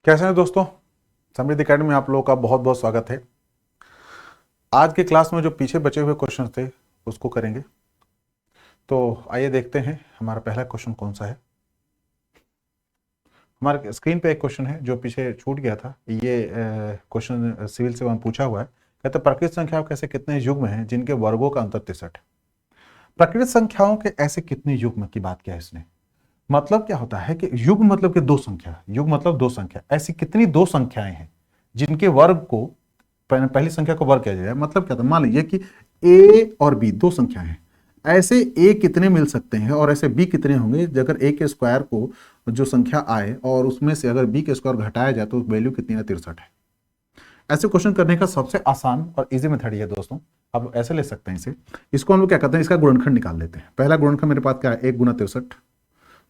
कैसे हैं दोस्तों। समृद्धि एकेडमी में आप लोगों का बहुत बहुत स्वागत है। आज के क्लास में जो पीछे बचे हुए क्वेश्चन थे उसको करेंगे। तो आइए देखते हैं हमारा पहला क्वेश्चन कौन सा है। हमारे स्क्रीन पे एक क्वेश्चन है जो पीछे छूट गया था। ये क्वेश्चन सिविल सेवा में पूछा हुआ है। कहते प्राकृतिक संख्याओं के ऐसे कितने युग्म हैं जिनके वर्गों का अंतर 63 है। प्राकृतिक संख्याओं के ऐसे कितने युग्म की बात किया है इसने। मतलब क्या होता है कि युग्म मतलब कि दो संख्या, युग्म मतलब दो संख्या, ऐसी कितनी दो संख्याएं हैं जिनके वर्ग को पहली संख्या को वर्ग किया जाए। मतलब क्या था, मान लीजिए कि ए और बी दो संख्याएं हैं, ऐसे ए कितने मिल सकते हैं और ऐसे बी कितने होंगे अगर ए के स्क्वायर को जो संख्या आए और उसमें से अगर बी के स्क्वायर घटाया जाए तो वैल्यू कितनी है, 63 है। ऐसे क्वेश्चन करने का सबसे आसान और इजी मेथड ये दोस्तों, आप ऐसे ले सकते हैं इसे। इसको हम लोग क्या करते हैं, इसका गुणनखंड निकाल लेते हैं। पहला गुणनखंड मेरे पास क्या है, 1 गुना 63।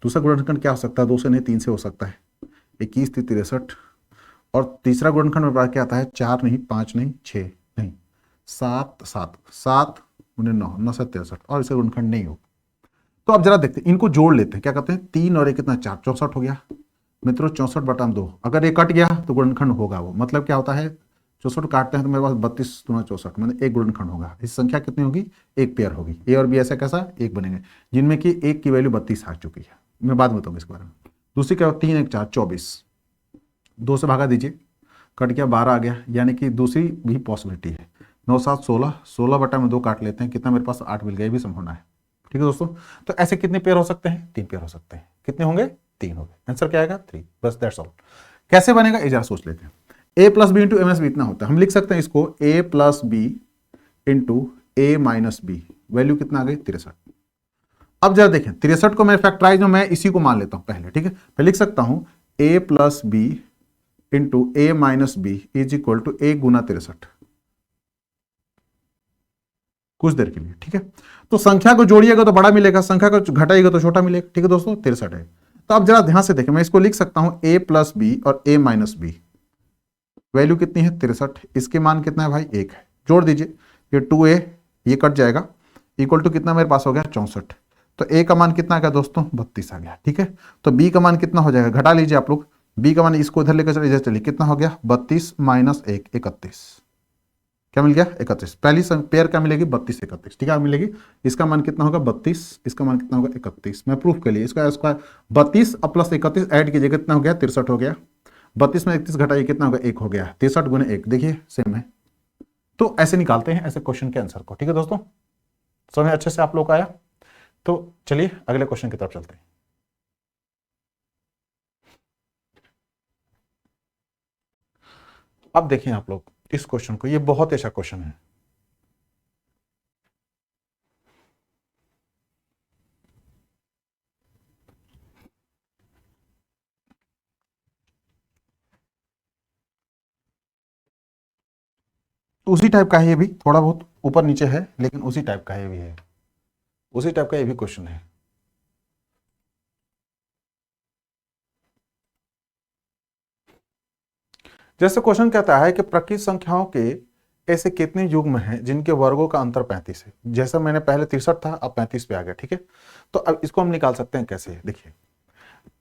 दूसरा गुणनखंड क्या हो सकता है, 2 से नहीं 3 से हो सकता है, 21 × 63। और तीसरा गुणनखंड मेरे पास क्या आता है, 4 नहीं 5 नहीं 6 नहीं 7 7 7 9 9 से 63 और इसका गुणनखंड नहीं हो। तो अब जरा देखते हैं, इनको जोड़ लेते हैं। क्या करते हैं, 3 और 1 कितना 4, 64 हो गया मित्रों। 64/2 अगर ये कट गया तो गुणनखंड होगा वो। मतलब क्या होता है, 64 काटते हैं तो मेरे पास 32 × 64 मतलब एक गुणनखंड होगा। इस संख्या कितनी होगी, एक पेयर होगी। ए और बी ऐसा कैसा एक बनेंगे जिनमें कि एक की वैल्यू 32 आ चुकी है। मैं बाद में बताऊंगा इसके बारे में। दूसरी क्या, 3 1 4 24, 2 से भागा दीजिए, कट गया 12 आ गया, यानी कि दूसरी भी पॉसिबिलिटी है। 9 7 16, 16/2 काट लेते हैं, कितना मेरे पास 8 मिल गया, ये भी संभावना है। ठीक है दोस्तों, तो ऐसे कितने पेयर हो सकते हैं, 3 पेयर हो सकते हैं। कितने होंगे, 3 हो गए। आंसर क्या आएगा, 3। बस दैट्स ऑल। कैसे बनेगा ये जरा सोच लेते हैं। a + b × a - b इतना होता है। हम लिख सकते हैं इसको a + b × a - b, value कितना आ गई, 63। अब जरा देखें 63 को मैं फैक्टराइज में मैं इसी को मान लेता हूं पहले। ठीक है, मैं लिख सकता हूं a + b × a - b = a गुना 63 कुछ देर के लिए। ठीक है, तो संख्या को जोड़िएगा तो बड़ा मिलेगा, संख्या को घटाइएगा तो छोटा मिलेगा। ठीक है दोस्तों, 63 है। तो अब जरा ध्यान से देखें, मैं इसको लिख सकता हूं a + b और a - b, वैल्यू कितनी है, 63। इसके मान कितना है भाई, 1 है। जोड़ दीजिए, ये 2a ये कट जाएगा, इक्वल टू कितना मेरे पास हो गया, 64। तो a का मान कितना आ गया दोस्तों, 32 आ गया। ठीक है, तो b का मान कितना हो जाएगा, घटा लीजिए आप लोग। b का मान इसको इधर लेकर चलिए, इधर चलिए, कितना हो गया, 32 - 1 31। क्या मिल गया, 31। पहली पेयर क्या मिलेगी, 32 31। ठीक है, मिलेगी। इसका मान कितना होगा, 32, इसका मान कितना होगा, 31। मैं प्रूफ के लिए इसका 32 + 31 ऐड कीजिए, कितना हो गया, 63 हो गया। 32 में 31 घटाइए, कितना होगा, 1 हो गया। 63 × 1, देखिए सेम है। तो ऐसे निकालते हैं ऐसे क्वेश्चन के आंसर को। ठीक है दोस्तों, समझ अच्छे से आप लोग आया। तो चलिए अगले क्वेश्चन की तरफ चलते हैं। अब देखें आप लोग इस क्वेश्चन को, ये बहुत अच्छा क्वेश्चन है। उसी टाइप का है ये भी, थोड़ा बहुत ऊपर नीचे है लेकिन उसी टाइप का ये भी है, उसी टाइप का ये भी क्वेश्चन है। जैसे क्वेश्चन कहता है कि प्राकृतिक संख्याओं के ऐसे कितने युग्म हैं जिनके वर्गों का अंतर 35 है। जैसा मैंने पहले 63 था, अब 35 पे आ गया। ठीक है, तो अब इसको हम निकाल सकते हैं कैसे, देखिए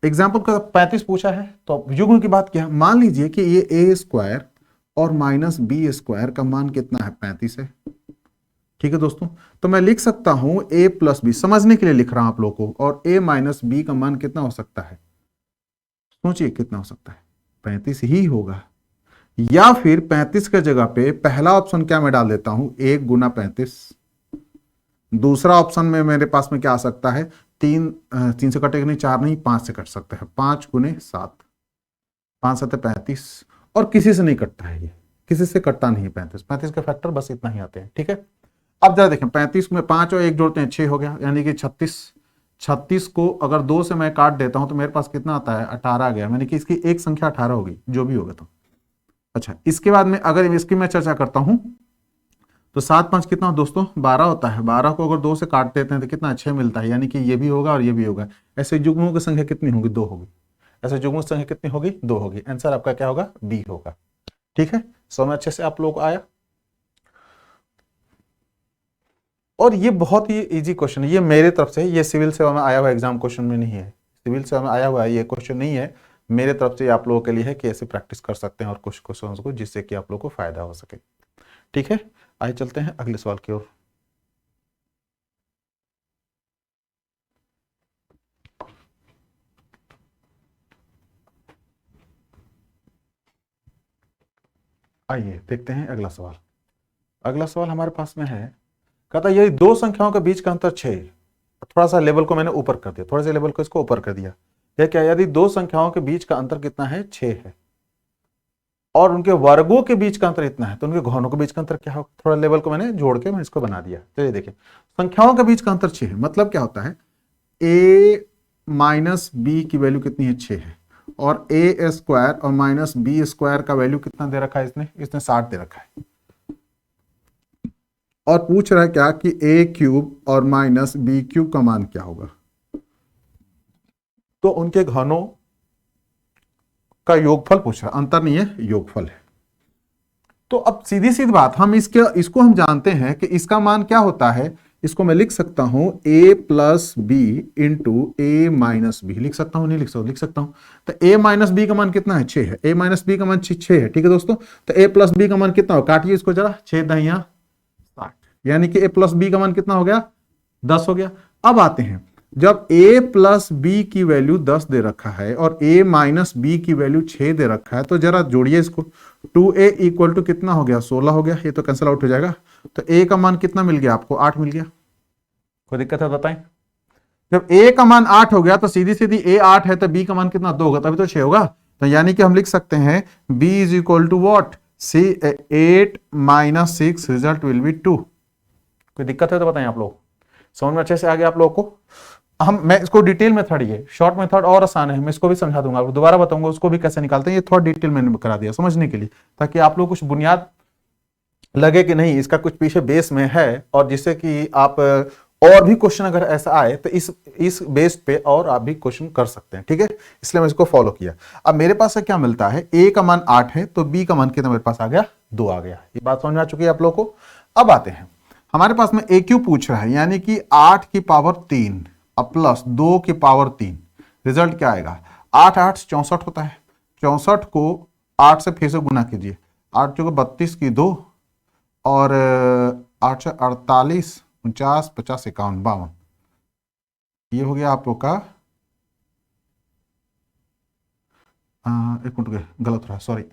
एग्जाम्पल का 35 पूछा है तो अब युग्म की बात किया। मान लीजिए कि ये a² और -b² का मान कितना है, 35 है। ठीक है दोस्तों, तो मैं लिख सकता हूं a + b, समझने के लिए लिख रहा हूं आप लोगों को, और a - b का मान कितना हो सकता है, सोचिए कितना हो सकता है, 35 ही होगा। या फिर 35 के जगह पे पहला ऑप्शन क्या मैं डाल देता हूं, 1 × 35। दूसरा ऑप्शन में मेरे पास में क्या आ सकता है, 3 से कटेगा नहीं, 4 नहीं 5 से कट सकता है, 5 × 7, 5 7 35। और किसी से नहीं कटता है, ये किसी से कटता नहीं है। 35 के फैक्टर बस इतना ही आते हैं। ठीक है, अब जरा देखें 35 में 5 और 1 जोड़ते हैं, 6 हो गया, यानी कि 36। 36 को अगर 2 से मैं काट देता हूं तो मेरे पास कितना आता है, 18 आ गया, यानी कि इसकी एक संख्या 18 होगी, जो भी होगा। तो अच्छा, इसके बाद में अगर इसकी मैं चर्चा करता हूं तो 7 5 कितना दोस्तों, 12 होता है। 12 को अगर 2 से काट देते हैं तो कितना, 6 मिलता है, यानी कि ये भी होगा और ये भी होगा। ऐसे युग्मों की संख्या कितनी होगी, 2 होगी। ऐसे युग्मों की संख्या कितनी होगी, 2 होगी। आंसर आपका क्या होगा, बी होगा। ठीक है, समझ अच्छे से आप लोग आया। और ये बहुत ही इजी क्वेश्चन है, ये मेरे तरफ से, ये सिविल सेवा में आया हुआ एग्जाम क्वेश्चन में नहीं है, सिविल सेवा में आया हुआ है ये क्वेश्चन नहीं है, मेरे तरफ से आप लोगों के लिए है कि ऐसे प्रैक्टिस कर सकते हैं और कुछ क्वेश्चंस को, जिससे कि आप लोगों को फायदा हो सके। ठीक है, आइए चलते हैं अगले सवाल की ओर। आइए देखते हैं अगला सवाल। अगला सवाल हमारे पास में है, कहता है यदि दो संख्याओं के बीच का अंतर 6, थोड़ा सा लेवल को मैंने ऊपर कर दिया, थोड़े से लेवल को इसको ऊपर कर दिया। यह क्या, यदि दो संख्याओं के बीच का अंतर कितना है, 6 है, और उनके वर्गों के बीच का अंतर इतना है, तो उनके घनों के बीच का अंतर क्या होगा। थोड़ा लेवल को मैंने जोड़ के मैं इसको बना दिया। चलिए देखिए, संख्याओं के बीच का अंतर 6 है, मतलब क्या होता है, a माइनस बी की वैल्यू कितनी है, 6 है, और ए स्क्वायर और माइनस बी स्क्वायर का वैल्यू कितना दे रखा है, इसने 60 दे रखा है। और पूछ रहा है क्या कि ए क्यूब और माइनस बी क्यूब का मान क्या होगा। तो उनके घनों का योगफल पूछ रहा है, अंतर नहीं है, योगफल है। तो अब सीधी सीधी बात, हम इसको हम जानते हैं कि इसका मान क्या होता है। इसको मैं लिख सकता हूं a plus B into A minus B, लिख सकता हूं नहीं लिख सकता, लिख सकता हूं। तो a माइनस बी का मान कितना है, 6 है, a माइनस बी का मान 6 है। ठीक है दोस्तों, तो a प्लस बी का मान कितना हो, काटिए इसको जरा, 6 दहिया 60, यानी कि a प्लस बी का मान कितना हो गया, 10 हो गया। अब आते हैं, जब a प्लस बी की वैल्यू 10 दे रखा है और a माइनस बी की वैल्यू 6 दे रखा है, तो जरा जोड़िए इसको। 2a इक्वल टू कितना हो गया, 16 हो गया, ये तो कैंसिल आउट हो जाएगा। तो a का मान कितना मिल गया आपको, 8 मिल गया। कोई दिक्कत है बताएं। जब a का मान 8 हो गया तो सीधी सीधी a 8 है तो b का मान कितना, 2 होगा, तभी तो 6 होगा। तो यानी कि हम लिख सकते हैं b is equal to what, C 8 minus 6 result will be 2। कोई दिक्कत है तो बताएं आप लोग, समझ में अच्छे से आ गया आप लोगों को। मैं इसको डिटेल मेथड, ये शॉर्ट मेथड और आसान है, मैं इसको भी समझा दूंगा, दोबारा बताऊंगा उसको भी कैसे निकालते हैं। ये थोड़ा डिटेल मैंने करा दिया समझने के लिए, ताकि आप लोग कुछ बुनियाद लगे कि नहीं इसका कुछ पीछे बेस में है, और जिससे कि आप और भी क्वेश्चन अगर ऐसा आए तो इस बेस पे और आप भी क्वेश्चन कर सकते हैं। ठीक है, इसलिए मैं इसको फॉलो किया। अब मेरे पास से क्या मिलता है, a का मान 8 है तो b का मान कितना मेरे पास आ गया, 2 आ गया। ये बात समझ में आ चुकी है आप लोगों को। अब आते हैं, हमारे पास में a क्यूब पूछ रहा है, यानी कि 8 की पावर 3 अब प्लस 2 की पावर 3, रिजल्ट क्या आएगा, 8 8 64 होता है, 64 को 8 से फिर से गुना कीजिए, 8 चौके 32 की 2, और 8 से 48 49 50 51 52, ये हो गया आप लोग का, एक मिनट गलत रहा, सॉरी,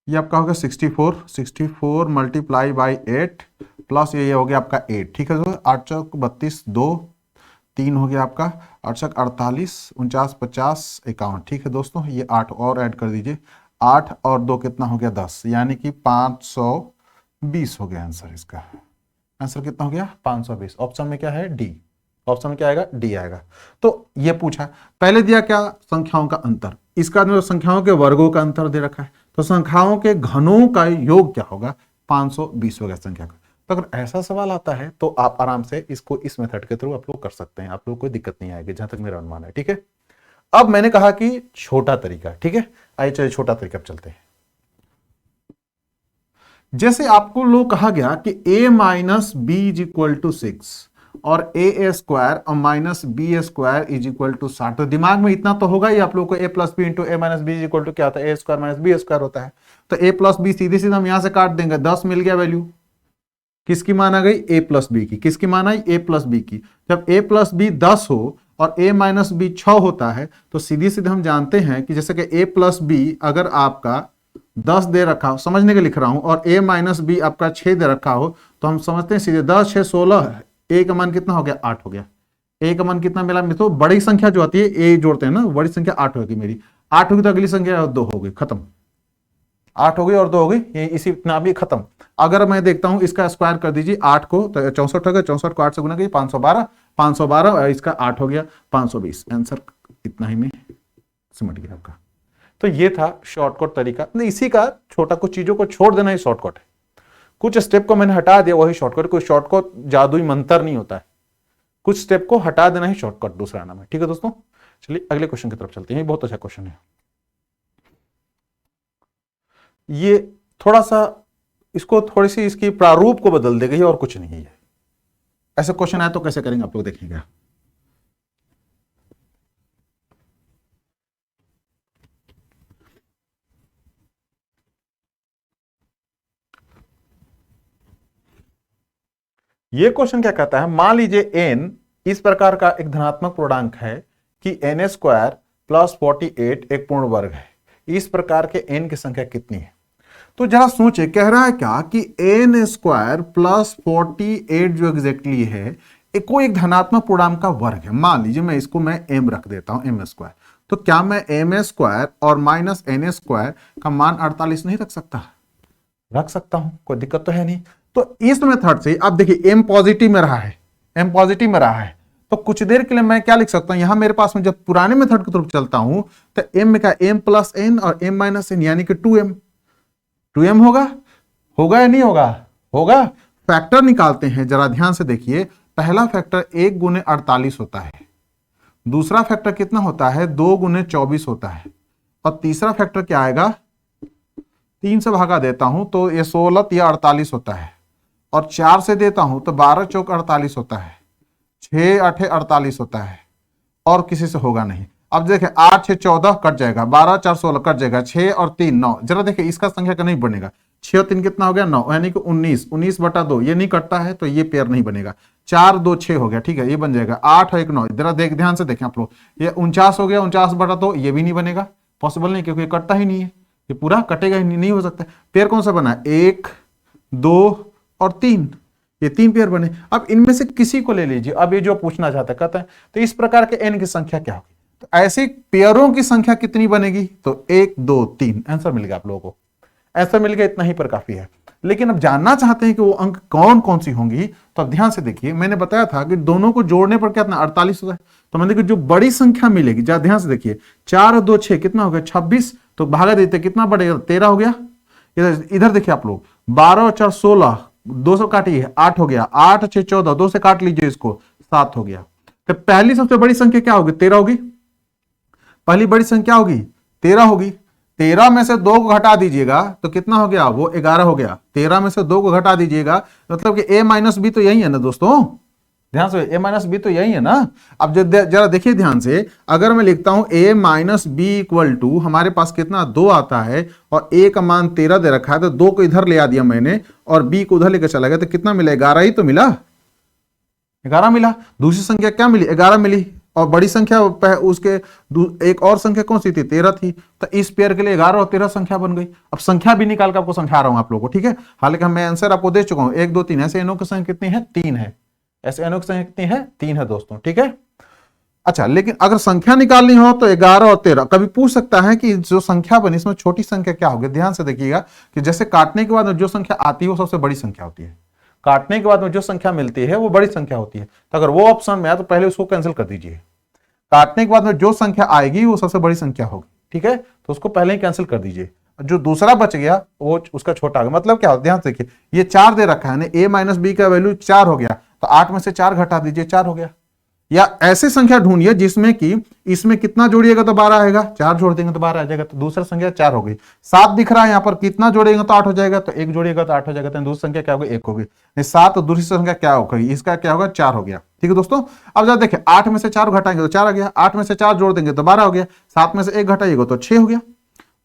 ये आपका होगा 64 मल्टीप्लाई बाई 8 प्लस ये हो गया आपका 8। ठीक है, 8 चौक 32 2 3 हो गया आपका, 8 चौक 48 49 50 51। ठीक है दोस्तों, ये 8 और ऐड कर दीजिए, 8 और 2 कितना हो गया, 10, यानी कि 520 हो गया आंसर। इसका आंसर कितना हो गया, 520। ऑप्शन में क्या है, डी। ऑप्शन में क्या आएगा, डी आएगा। तो ये पूछा, पहले दिया क्या, संख्याओं का अंतर, इसका मतलब संख्याओं के वर्गों का अंतर दे रखा है, तो संख्याओं के घनों का योग क्या होगा, 520 हो गया संख्या का। तो अगर ऐसा सवाल आता है तो आप आराम से इसको इस मेथड के थ्रू आप लोग कर सकते हैं, आप लोग को कोई दिक्कत नहीं आएगी, जहां तक मेरा अनुमान है। ठीक है, अब मैंने कहा कि छोटा तरीका, ठीक है, आइए चलिए छोटा तरीका अब चलते हैं। जैसे आपको लोग कहा गया कि a minus B is equal to 6 और ए स्क्वायर और minus B square is equal to 60, तो दिमाग में इतना तो होगा ही आप लोग को, a plus B into A minus B is equal to क्या होता है, A square minus B square होता है। तो a प्लस बी सीधे सीधे हम यहां से काट देंगे, 10 मिल गया वैल्यू, किसकी मान आ गई, a प्लस बी की, किसकी मान आई, a प्लस बी की। जब a प्लस बी 10 हो और a माइनस बी 6 होता है, तो सीधे सीधे हम जानते हैं कि जैसे कि a प्लस बी अगर आपका 10 दे रखा हो, समझने के लिख रहा हूं, और a माइनस बी आपका 6 दे रखा हो, तो हम समझते हैं सीधे 10 6 16, a का मान कितना हो गया, 8 हो गया। a का मान कितना मिला, तो बड़ी संख्या जो आती है a जोड़ते हैं ना, बड़ी संख्या 8 होगी मेरी, 8 होगी तो अगली संख्या 2 हो गई, खत्म, 8 हो गई और 2 हो गई, ये इसी इतना भी खत्म। अगर मैं देखता हूं इसका स्क्वायर कर दीजिए, 8 को तो 64 हो गया, 64 को 8 से गुना कीजिए, 512, 512 इसका 8 हो गया 520। आंसर इतना ही में सिमट गया आपका। तो ये था शॉर्टकट तरीका, नहीं इसी का छोटा, कुछ चीजों को छोड़ देना ही शॉर्टकट है, कुछ स्टेप को मैंने हटा दिया वही शॉर्टकट। कोई शॉर्टकट जादुई मंत्र नहीं होता है, कुछ स्टेप को हटा देना ही शॉर्टकट दूसरा नाम है। ठीक है दोस्तों, चलिए अगले क्वेश्चन की तरफ चलते हैं, बहुत अच्छा क्वेश्चन है ये, थोड़ा सा इसको थोड़ी सी इसकी प्रारूप को बदल देगा, और कुछ नहीं है। ऐसे क्वेश्चन आए तो कैसे करेंगे आप लोग देखेंगे। ये क्वेश्चन क्या कहता है, मान लीजिए n इस प्रकार का एक धनात्मक पूर्णांक है कि n स्क्वायर प्लस 48 एक पूर्ण वर्ग है। इस प्रकार के n की संख्या कितनी है? तो जरा सोचे, कह रहा है क्या कि n स्क्वायर प्लस 48 जो एग्जैक्टली है कोई एक धनात्मक पूर्णांक का वर्ग है। मान लीजिए मैं इसको m रख देता हूं, m स्क्वायर। तो क्या मैं m स्क्वायर और माइनस n स्क्वायर का मान 48 नहीं रख सकता? रख सकता हूं, कोई दिक्कत तो है नहीं। तो इस मेथड से अब देखिए m पॉजिटिव में रहा है, m पॉजिटिव में रहा है, तो कुछ देर के लिए मैं क्या लिख सकता हूं, यहां मेरे पास में जब पुराने मेथड की तरफ चलता हूं तो m में क्या, m प्लस n और m माइनस n यानी कि 2m होगा या नहीं होगा? होगा। फैक्टर निकालते हैं, जरा ध्यान से देखिए। पहला फैक्टर 1 गुने 48 होता है, दूसरा फैक्टर कितना होता है, 2 गुने 24 होता है, और तीसरा फैक्टर क्या आएगा, 3 से भागा देता हूं तो ये 16 या 48 होता है, और 4 से देता हूं तो 12 चौक 48 होता है, 6 8 48 होता है, और किसी से होगा नहीं। अब देखें 8 6 14 कट जाएगा, 12 4 16 कट जाएगा, 6 और 3 9। जरा देखिए इसका संख्या का नहीं बनेगा, 6 और 3 कितना हो गया, 9, यानी कि 19, 19 बटा 2 ये नहीं कटता है तो ये पेयर नहीं बनेगा। 4 2 6 हो गया, ठीक है, ये बन जाएगा। 8 और 1 9, जरा ध्यान से देखें आप लोग, ये 49 हो गया, 49 बटा 2 ये भी नहीं बनेगा, पॉसिबल नहीं, क्योंकि ये कटता ही नहीं है, ये पूरा कटेगा ही नहीं हो सकता। पेयर कौन सा बना, 1 2 और 3, ये 3 पेयर बने। अब इनमें से किसी को ले लीजिए। अब ये जो पूछना चाहता है, कहता है तो इस प्रकार के n की संख्या क्या होगी, तो ऐसे पेयरों की संख्या कितनी बनेगी, तो 1 2 3, आंसर मिल गया आप लोगों को, आंसर मिल गया, इतना ही पर काफी है। लेकिन अब जानना चाहते हैं कि वो अंक कौन कौन सी होंगी, तो अब ध्यान से देखिए, मैंने बताया था कि दोनों को जोड़ने पर कितना 48 होता है। तो मैंने जो बड़ी संख्या मिलेगी, जरा ध्यान से देखिए, 4 और 2 6 कितना हो गया, 26, तो भागा देते कितना बढ़ेगा, 13 हो गया। इधर देखिए आप लोग, 12 और 4 16, 2 से काटिए 8 हो गया, 8 6 14, 2 से काट लीजिए इसको, 7 हो गया। तो पहली सबसे बड़ी संख्या क्या होगी, 13 होगी, पहली बड़ी संख्या होगी 13 होगी। 13 में से 2 को घटा दीजिएगा तो कितना हो गया, वो 11 हो गया। 13 में से 2 को घटा दीजिएगा मतलब कि a माइनस बी तो यही है ना दोस्तों, ध्यान से, a माइनस बी तो यही है ना। अब जरा देखिए ध्यान से, अगर मैं लिखता हूं a minus B equal to, हमारे पास कितना 2 आता है, और a का मान 13 दे रखा है, तो 2 को इधर ले आ दिया मैंने और b को उधर लेकर चला गया, तो कितना मिला, 11 ही तो मिला, 11 मिला। दूसरी संख्या क्या मिली, 11 मिली, और बड़ी संख्या उसके एक और संख्या कौन सी थी, 13 थी। तो इस पेयर के लिए 11 और 13 संख्या बन गई। अब संख्या भी निकाल कर आपको समझा रहा हूं आप लोगों को, ठीक है। हालांकि मैं आंसर आपको दे चुका हूं, 1 2 3, ऐसे एनओ की संख्या कितनी है, 3 है, ऐसे एनओ की संख्या कितनी है, 3 है दोस्तों, ठीक है। अच्छा, लेकिन अगर संख्या निकालनी हो तो 11 और 13, कभी पूछ सकता है कि जो संख्या बनी इसमें छोटी संख्या क्या होगी। ध्यान से देखिएगा कि जैसे काटने के बाद जो संख्या आती है वो सबसे बड़ी संख्या होती है, काटने के बाद में जो संख्या मिलती है वो बड़ी संख्या होती है। तो अगर वो ऑप्शन में आया तो पहले उसको कैंसिल कर दीजिए, काटने के बाद में जो संख्या आएगी वो सबसे बड़ी संख्या होगी, ठीक है, तो उसको पहले ही कैंसिल कर दीजिए। जो दूसरा बच गया वो उसका छोटा होगा, मतलब क्या, ध्यान से देखिए, ये 4 दे रखा है, a माइनस बी का वैल्यू 4 हो गया, तो 8 में से 4 घटा दीजिए, 4 हो गया। या ऐसी संख्या ढूंढिए जिसमें कि इसमें कितना जोड़िएगा तो 12 आएगा, 4 जोड़ देंगे तो 12 आ जाएगा, तो दूसरा संख्या 4 हो गई। 7 दिख रहा है यहाँ पर, कितना जोड़ेगा तो 8 हो जाएगा, तो 1 जोड़िएगा तो 8 हो जाएगा, तो दूसरी संख्या क्या होगी, 1 होगी। 7 और दूसरी संख्या क्या होगी, इसका क्या होगा, 4 हो गया, ठीक है दोस्तों। अब जरा देखिए, 8 में से 4 घटाएंगे तो 4 आ गया, 8 में से 4 जोड़ देंगे तो 12 हो गया, 7 में से 1 घटाइएगा तो 6 हो गया,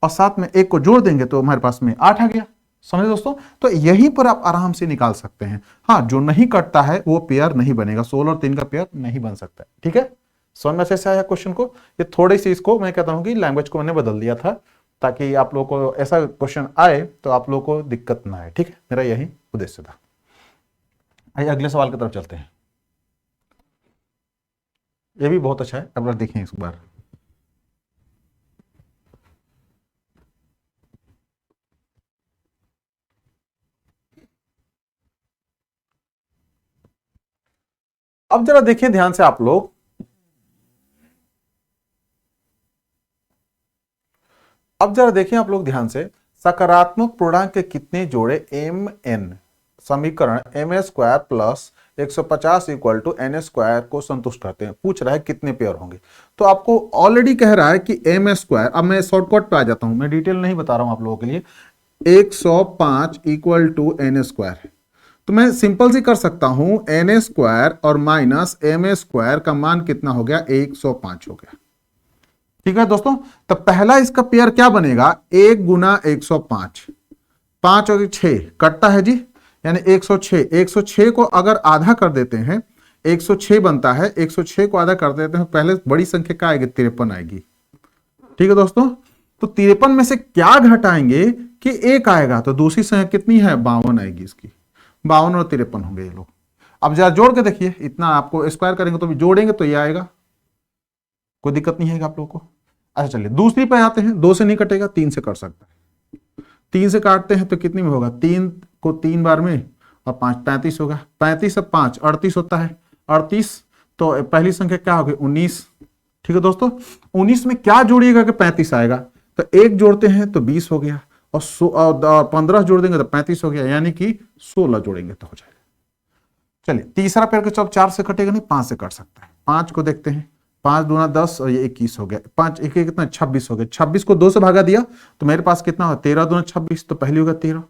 और 7 में 1 को जोड़ देंगे तो हमारे पास में 8 आ गया। समझे दोस्तों, तो यहीं पर आप आराम से निकाल सकते हैं। हाँ, जो नहीं कटता है वो पेयर नहीं बनेगा, 16 और 3 का पेयर नहीं बन सकता है, ठीक है। समझ में से आया क्वेश्चन को, ये थोड़ी सी इसको मैं कहता हूं कि लैंग्वेज को मैंने बदल दिया था ताकि आप लोगों को ऐसा क्वेश्चन आए तो आप लोगों को दिक्कत ना आए, ठीक है, मेरा यही उद्देश्य था। आइए अगले सवाल की तरफ चलते हैं। ये भी बहुत अच्छा है, अब देखें इस बार। अब जरा देखिए ध्यान से आप लोग, अब जरा देखें आप लोग ध्यान से, सकारात्मक पूर्णांक के कितने जोड़े एम एन समीकरण M square plus 150 equal to N square को संतुष्ट करते हैं। पूछ रहा है कितने पेयर होंगे, तो आपको ऑलरेडी कह रहा है कि एम स्क्वायर, अब मैं शॉर्टकट पे आ जाता हूं, मैं डिटेल नहीं बता रहा हूं आप लोगों के लिए। 105 इक्वल टू एन स्क्वायर, तो मैं सिंपल सी कर सकता हूं, एन स्क्वायर और माइनस एम स्क्वायर का मान कितना हो गया, 105 हो गया, ठीक है दोस्तों। तो पहला इसका पेयर क्या बनेगा, 1 गुना 105, 5 और 6 कटता है जी, यानी 106, 106 को अगर आधा कर देते हैं 106 बनता है, 106 को आधा कर देते हैं, पहले बड़ी संख्या क्या आएगी, 53 आएगी। ठीक है दोस्तों, तो 53 में से क्या घटाएंगे कि 1 आएगा, तो दूसरी संख्या कितनी है, 52 आएगी इसकी। 52 और 53 होंगे ये लोग। अब जरा जोड़ के देखिए, इतना आपको स्क्वायर करेंगे तो भी जोड़ेंगे तो ये आएगा, कोई दिक्कत नहीं है आप लोगों को। अच्छा चलिए दूसरी पे आते हैं, 2 से नहीं कटेगा, 3 से कट सकता है। 3 से काटते हैं तो कितनी में होगा, 3 को 3 बार में और 5, 35 होगा। 35 से 5 38 होता है, 38 तो पहली संख्या क्या होगी, 19। ठीक है दोस्तों, 19 में क्या जोड़िएगा कि 35 आएगा, तो 1 जोड़ते हैं तो 20 हो गया, और 15 जोड़ देंगे तो 35 हो गया, यानी कि 16 जोड़ेंगे तो हो जाएगा। चलिए तीसरा पेड़ के 4 से कटेगा नहीं, 5 से कट सकता है। 5 को देखते हैं, 5 दूना 10 और ये 21 हो गया, 5 1 कितना 26 हो गया। 26 को 2 से भागा दिया तो मेरे पास कितना हो, 13 दूना 26, तो पहली होगा 13।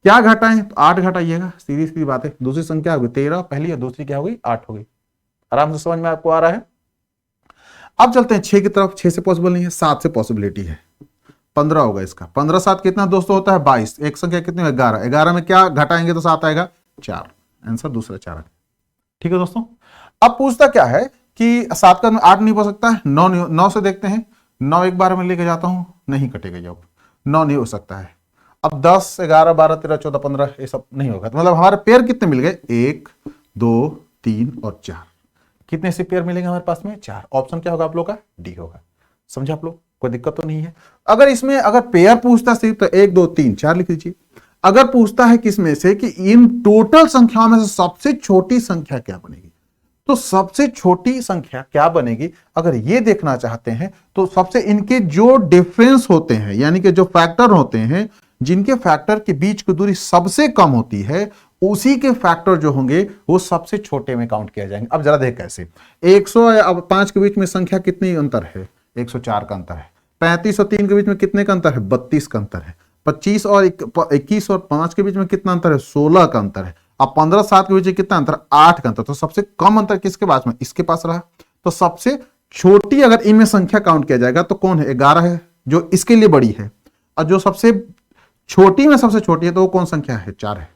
क्या घटाएं, तो 8 घटाइएगा, सीधी सीधी बात है। दूसरी संख्या होगी 13 पहली, और दूसरी क्या होगी 8 होगी। आराम से समझ में आपको आ रहा है। अब चलते हैं 6 की तरफ। 6 से पॉसिबल नहीं है, 7 से पॉसिबिलिटी है। 15 होगा इसका, 15 7 कितना दोस्तों होता है 22। एक संख्या कितनी है 11, 11 में क्या घटाएंगे तो 7 आएगा, 4। आंसर दूसरा 4 है। ठीक है दोस्तों, अब पूछता क्या है कि 7 का 8 नहीं हो सकता है, 9 से देखते हैं। 9 एक बार में लेके जाता हूं, नहीं कटेगा जब, 9 नहीं हो सकता है। अब 10 11 12 13 14 15 ये सब नहीं होगा, तो मतलब हमारे पेयर कितने मिल गए, 1 2 3 और 4। कितने से पेयर मिलेंगे हमारे पास में, 4। ऑप्शन क्या होगा आप लोग का, डी होगा। समझे आप लोग, कोई दिक्कत तो नहीं है। अगर इसमें अगर पेयर पूछता सिर्फ तो 1 2 3 4 लिख दीजिए। अगर पूछता है किसमें से कि इन टोटल संख्याओं में से सबसे छोटी संख्या क्या बनेगी, तो सबसे छोटी संख्या क्या बनेगी, अगर ये देखना चाहते हैं तो सबसे इनके जो डिफरेंस होते हैं, यानी कि जो फैक्टर होते हैं, जिनके फैक्टर के बीच की दूरी सबसे कम होती है, उसी के फैक्टर जो होंगे वो सबसे छोटे में काउंट किया जाएंगे। अब जरा देख कैसे, 105 के बीच में संख्या कितनी अंतर है, 104 का अंतर है। 35 और 3 के बीच में कितने का अंतर है, 32 का अंतर है। 25 और 21 और 5 के बीच में कितना अंतर है, 16 का अंतर है। अब 15 7 के बीच में कितना अंतर, 8 का अंतर। तो सबसे कम अंतर किसके पास में, इसके पास रहा। तो सबसे छोटी अगर इनमें संख्या काउंट किया जाएगा तो कौन है, 11 है, जो इसके लिए बड़ी है। और जो सबसे छोटी में सबसे छोटी है तो वो कौन संख्या है, 4 है।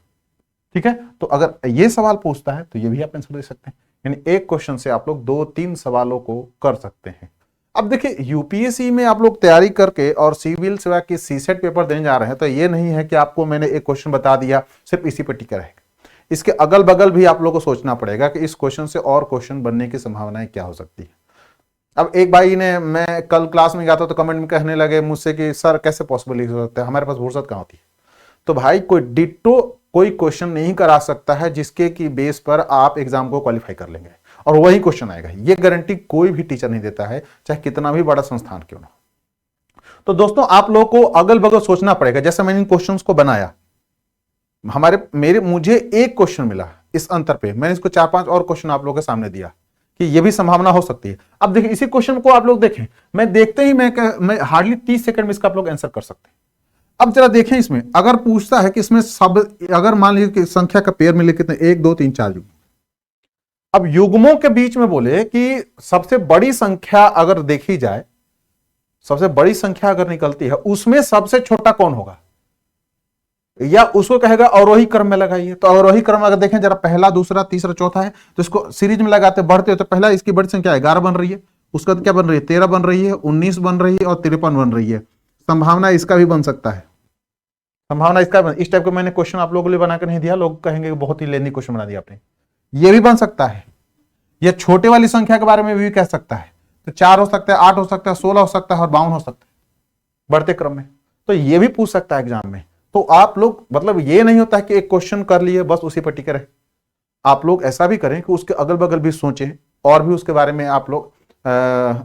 ठीक है, तो अगर ये सवाल पूछता है तो ये भी आप आंसर दे सकते हैं। यानी एक क्वेश्चन से आप लोग 2-3 सवालों को कर सकते हैं। अब देखिए यूपीएससी में आप लोग तैयारी करके और सिविल सेवा की सीसेट पेपर देने जा रहे हैं, तो ये नहीं है कि आपको मैंने एक क्वेश्चन बता दिया सिर्फ इसी पर टिका रहेगा। इसके अगल बगल भी आप लोगों को सोचना पड़ेगा कि इस क्वेश्चन से और क्वेश्चन बनने की संभावनाएं क्या हो सकती है। अब एक भाई ने, मैं कल क्लास में गया था तो कमेंट में कहने लगे मुझसे कि सर कैसे पॉसिबल हो सकता है, हमारे पास फुर्सत कहां होती है। तो भाई कोई डिट्टो कोई क्वेश्चन नहीं करा सकता है जिसके की बेस पर आप एग्जाम को क्वालिफाई कर लेंगे और वही क्वेश्चन आएगा। ये गारंटी कोई भी टीचर नहीं देता है, चाहे कितना भी बड़ा संस्थान क्यों ना। तो दोस्तों आप लोगों को अगल बगल सोचना पड़ेगा। जैसे मैंने इन क्वेश्चंस को बनाया, मुझे एक क्वेश्चन मिला इस अंतर पे, मैंने इसको 4-5 और क्वेश्चन आप लोगों के सामने दिया कि ये भी संभावना हो सकती है। अब देखिए इसी क्वेश्चन को आप लोग देखें, मैं देखते ही मैं हार्डली 30 सेकंड में इसका आप लोग आंसर कर सकते हैं। अब जरा देखें इसमें अगर पूछता है कि इसमें सब, अगर मान लीजिए कि संख्या का पेयर मिले कितने, 1 2 3 4 युग्म। अब युग्मों के बीच में बोले कि सबसे बड़ी संख्या अगर देखी जाए, सबसे बड़ी संख्या अगर निकलती है उसमें सबसे छोटा कौन होगा, या उसको कहेगा अवरोही क्रम में लगाइए। तो अवरोही क्रम अगर देखें जरा, पहला दूसरा तीसरा चौथा है, तो इसको सीरीज में लगाते बढ़ते हो तो पहला इसकी बड़ी संख्या 11 बन रही है, उसका क्या बन रही है 13 बन रही है, 19 बन रही है और 53 बन रही है। संभावना इसका भी बन सकता है, संभावना इसका बन, इस टाइप का मैंने क्वेश्चन आप लोगों के लिए बनाकर नहीं दिया, लोग कहेंगे बहुत ही लेंदी क्वेश्चन बना दिया आपने। ये भी बन सकता है, या छोटे वाली संख्या के बारे में भी कह सकता है। तो 4 हो सकता है, 8 हो सकता है, 16 हो सकता है और 52 हो सकता है बढ़ते क्रम में। तो ये भी पूछ सकता है एग्जाम में। तो आप लोग, मतलब ये नहीं होता है कि एक क्वेश्चन कर लिए बस उसी पर टिके रहे। आप लोग ऐसा भी करें कि उसके अगल बगल भी सोचें और भी उसके बारे में आप लोग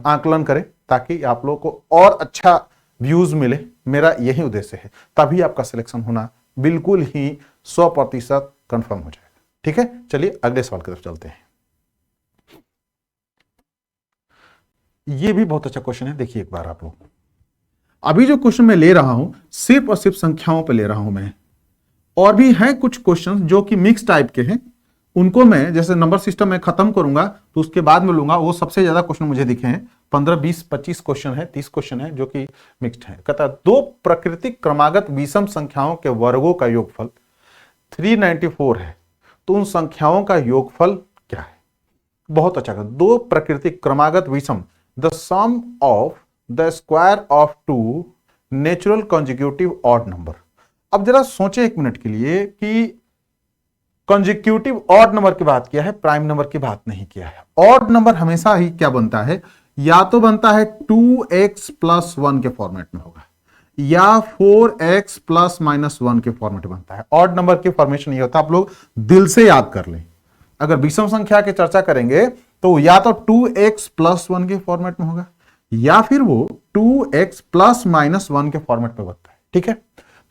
आकलन करें, ताकि आप लोग को और अच्छा व्यूज मिले। मेरा यही उद्देश्य है, तभी आपका सिलेक्शन होना बिल्कुल ही 100% कंफर्म हो जाएगा। ठीक है, चलिए अगले सवाल की तरफ चलते हैं। ये भी बहुत अच्छा क्वेश्चन है, देखिए एक बार आप लोग। अभी जो क्वेश्चन मैं ले रहा हूं सिर्फ और सिर्फ संख्याओं पे ले रहा हूं मैं, और भी हैं कुछ क्वेश्चन जो कि मिक्स टाइप के हैं, उनको मैं जैसे नंबर सिस्टम में खत्म करूंगा तो उसके बाद में लूंगा। वो सबसे ज्यादा क्वेश्चन मुझे दिखे हैं, 15 20 25 क्वेश्चन है, 30 क्वेश्चन है जो कि मिक्स्ड है। कहता है 2 प्राकृतिक क्रमागत विषम संख्याओं के वर्गों का योगफल 394 है, तो उन संख्याओं का योगफल क्या है? बहुत अच्छा कर, दो प्राकृतिक क्रमागत विषम, the sum of the square of two natural consecutive odd number. अब जरा सोचे एक मिनट के लिए कि कॉन्जिक्यूटिव ऑड नंबर की बात किया है, प्राइम नंबर की बात नहीं किया है। ऑड नंबर हमेशा ही क्या बनता है, या तो बनता है 2x प्लस 1 के फॉर्मेट में होगा, या 4x प्लस माइनस 1 के फॉर्मेट में बनता है। ऑड नंबर की फॉर्मेशन ये होता है, आप लोग दिल से याद कर लें। अगर विषम संख्या की चर्चा करेंगे तो या तो 2x प्लस 1 के फॉर्मेट में होगा, या फिर वो 2x प्लस माइनस 1 के फॉर्मेट में बनता है। ठीक है,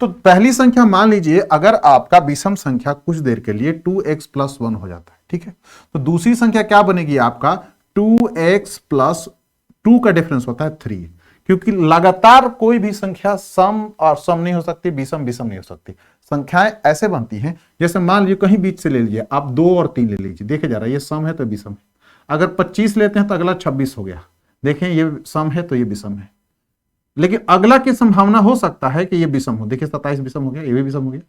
तो पहली संख्या मान लीजिए अगर आपका विषम संख्या कुछ देर के लिए 2x प्लस 1 हो जाता है, ठीक है, तो दूसरी संख्या क्या बनेगी आपका 2x प्लस 2 का डिफरेंस होता है 3, क्योंकि लगातार कोई भी संख्या सम और सम नहीं हो सकती, विषम विषम नहीं हो सकती। संख्याएं ऐसे बनती हैं, जैसे मान लीजिए कहीं बीच से ले लीजिए आप 2 और 3 ले लीजिए, देखे जा रहा है ये सम है तो विषम है। अगर 25 लेते हैं तो अगला 26 हो गया, देखें ये सम है तो ये विषम है। लेकिन अगला की संभावना हो सकता है कि ये विषम हो, देखिए 27 विषम हो गया, ये भी विषम हो गया।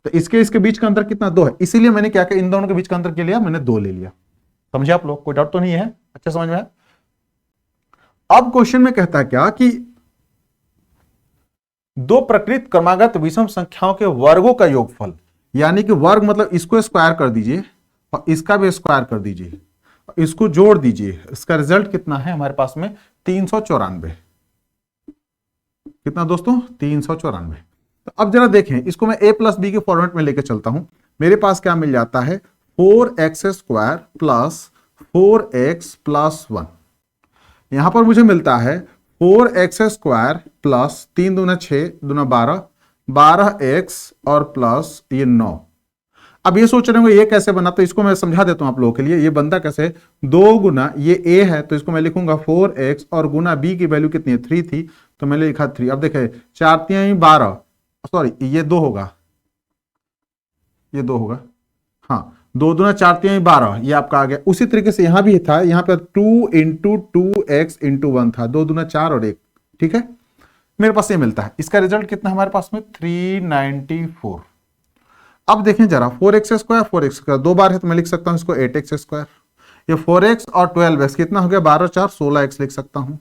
तो इसके बीच का अंतर कितना, 2 है। इसीलिए मैंने क्या किया, इन दोनों के बीच का अंतर क्या लिया, मैंने 2 ले लिया। समझे आप लोग, कोई डाउट तो नहीं है? अच्छा समझ में आया? अब क्वेश्चन में कहता है क्या कि दो प्रकृत क्रमागत विषम संख्याओं के वर्गों का योगफल, यानी कि वर्ग मतलब इसको स्क्वायर कर दीजिए और इसका भी स्क्वायर कर दीजिए, इसको जोड़ दीजिए, इसका रिजल्ट कितना है हमारे पास में 394। कितना दोस्तों, 394। तो अब जरा देखें, इसको मैं a प्लस बी के फॉर्मेट में लेकर चलता हूं। मेरे पास क्या मिल जाता है 4x square plus 4x plus 1। यहां पर मुझे मिलता है 4x स्क्वायर प्लस 3 दूना 6 दूना 12, 12x और प्लस ये 9। अब ये सोच रहे होंगे ये कैसे बना, तो इसको मैं समझा देता हूं आप लोगों के लिए। ये बनता कैसे, 2 गुना ये a है तो इसको मैं लिखूंगा 4x और गुना b की वैल्यू कितनी है 3 थी तो मैंने लिखा 3। अब देखें 4 3 12, सॉरी ये 2 होगा, ये 2 होगा, हाँ 2 दूना 4 3 12, ये आपका आ गया। उसी तरीके से यहां भी था, यहां पर 2 इंटू 2x इंटू 1 था, 2 दूना 4 और 1। ठीक है, मेरे पास ये मिलता है। इसका रिजल्ट कितना हमारे पास में 394। अब देखें जरा 4x स्क्वायर 4x स्क्वायर 2 बार है तो मैं लिख सकता हूं इसको 8x स्क्वायर। ये 4x और 12x कितना हो गया 12 4 16x लिख सकता हूं।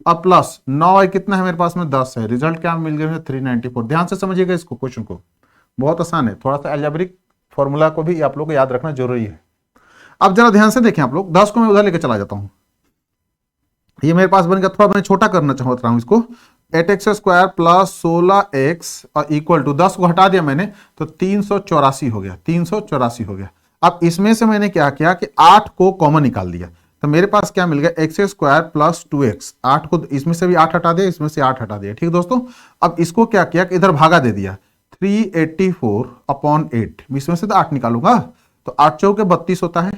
अब प्लस 9 कितना है मेरे पास में 10 है। रिजल्ट क्या मिल गया 394। ध्यान से समझिएगा इसको, क्वेश्चन को, बहुत आसान है। थोड़ा सा अलजेब्रिक फॉर्मूला को भी आप लोग को याद रखना जरूरी है। अब जरा ध्यान से देखें आप लोग, 10 को मैं उधर लेकर चला जाता हूं, ये मेरे पास बन गया। थोड़ा मैं छोटा करना चाहता हूं इसको, 8x स्क्वायर प्लस 16x और इक्वल टू 10 को हटा दिया मैंने तो 384 हो गया, 384 हो गया। अब इसमें से मैंने क्या किया कि 8 को कॉमन निकाल दिया तो मेरे पास क्या मिल गया x स्क्वायर प्लस 2x। 8 को इसमें से भी 8 हटा दिया, इसमें से 8 हटा दिया। ठीक दोस्तों, अब इसको क्या किया कि इधर भागा दे दिया 384 अपॉन 8, इसमें से तो 8 निकालूंगा तो 8 चौके 32 होता है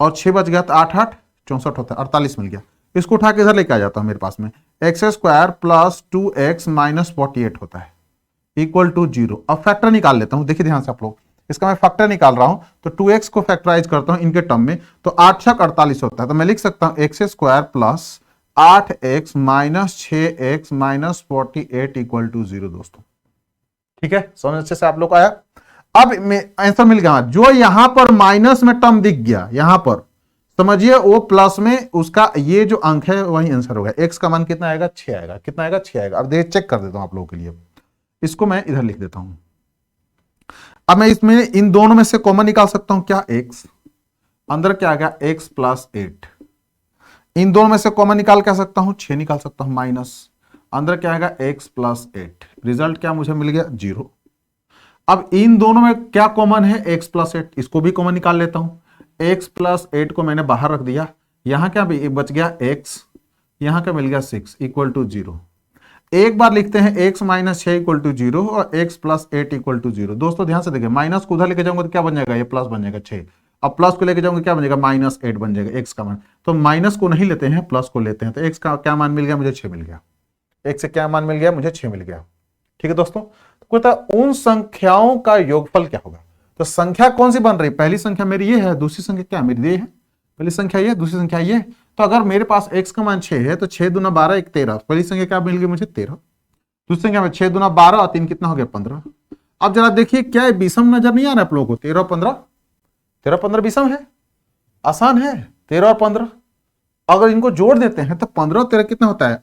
और 6 बच गया तो 8 8 64 होता है, 48 मिल गया। इसको उठा के इधर लेके आ जाता हूं, मेरे पास में x square plus 2x minus 48 होता है इक्वल टू 0। अब फैक्टर निकाल लेता हूं, देखिए ध्यान से आप लोग, इसका मैं फैक्टर निकाल रहा हूं तो 2x को फैक्टराइज करता हूं इनके टर्म में तो 8 6 48 होता है। तो मैं लिख सकता हूं X square plus 8x minus 6x minus 48 equal to 0 दोस्तों। ठीक है, समझ अच्छे से आप लोग आया। अब आंसर मिल गया। जो यहां पर माइनस में टर्म दिख गया, यहां पर समझिए वो प्लस में उसका ये जो अंक है वही आंसर होगा। x का मान कितना आएगा 6 आएगा। कितना आएगा 6 आएगा। अब देखिए चेक कर देता हूं आप लोगों के लिए, इसको मैं इधर लिख देता हूं। अब मैं इसमें इन दोनों में से कॉमन निकाल सकता हूं क्या, x अंदर क्या आ गया x प्लस 8। इन दोनों में से कॉमन निकाल क्या सकता हूं 6 निकाल सकता हूं माइनस अंदर क्या आएगा x प्लस 8। रिजल्ट क्या मुझे मिल गया 0। अब इन दोनों में क्या कॉमन है x प्लस 8, इसको भी कॉमन निकाल लेता हूं। x प्लस 8 को मैंने बाहर रख दिया, यहां क्या बच गया x, यहां क्या मिल गया 6 इक्वल टू 0। एक बार लिखते हैं x माइनस 6 इक्वल टू 0 और x प्लस 8 इक्वल टू 0। दोस्तों ध्यान से देखिए, माइनस को उधर लेके जाऊंगा तो क्या बन जाएगा, ये प्लस बन जाएगा 6। अब प्लस को लेके जाऊंगा क्या बनेगा माइनस 8 बन जाएगा x का मान। तो माइनस को नहीं लेते हैं प्लस को लेते हैं तो x का क्या मान मिल गया मुझे 6 मिल गया। x से क्या मान मिल गया मुझे 6 मिल गया। ठीक है दोस्तों, तो उन संख्याओं का योगफल क्या होगा। तो संख्या कौन सी बन रही, पहली संख्या मेरी ये है, दूसरी संख्या क्या मेरी ये है, पहली संख्या ये, दूसरी संख्या ये। तो अगर मेरे पास x का मान 6 है तो 6 दूना 12 1 13, पहली संख्या क्या मिल गई मुझे 13। दूसरी संख्या में 6 दूना 12 और 3 कितना हो गया 15। अब जरा देखिए क्या है, विषम नजर नहीं आ रहा है आप लोगों को? 13 और 15, 13 15 विषम है, आसान है। 13 और 15 अगर इनको जोड़ देते हैं तो 15 और 13 कितना होता है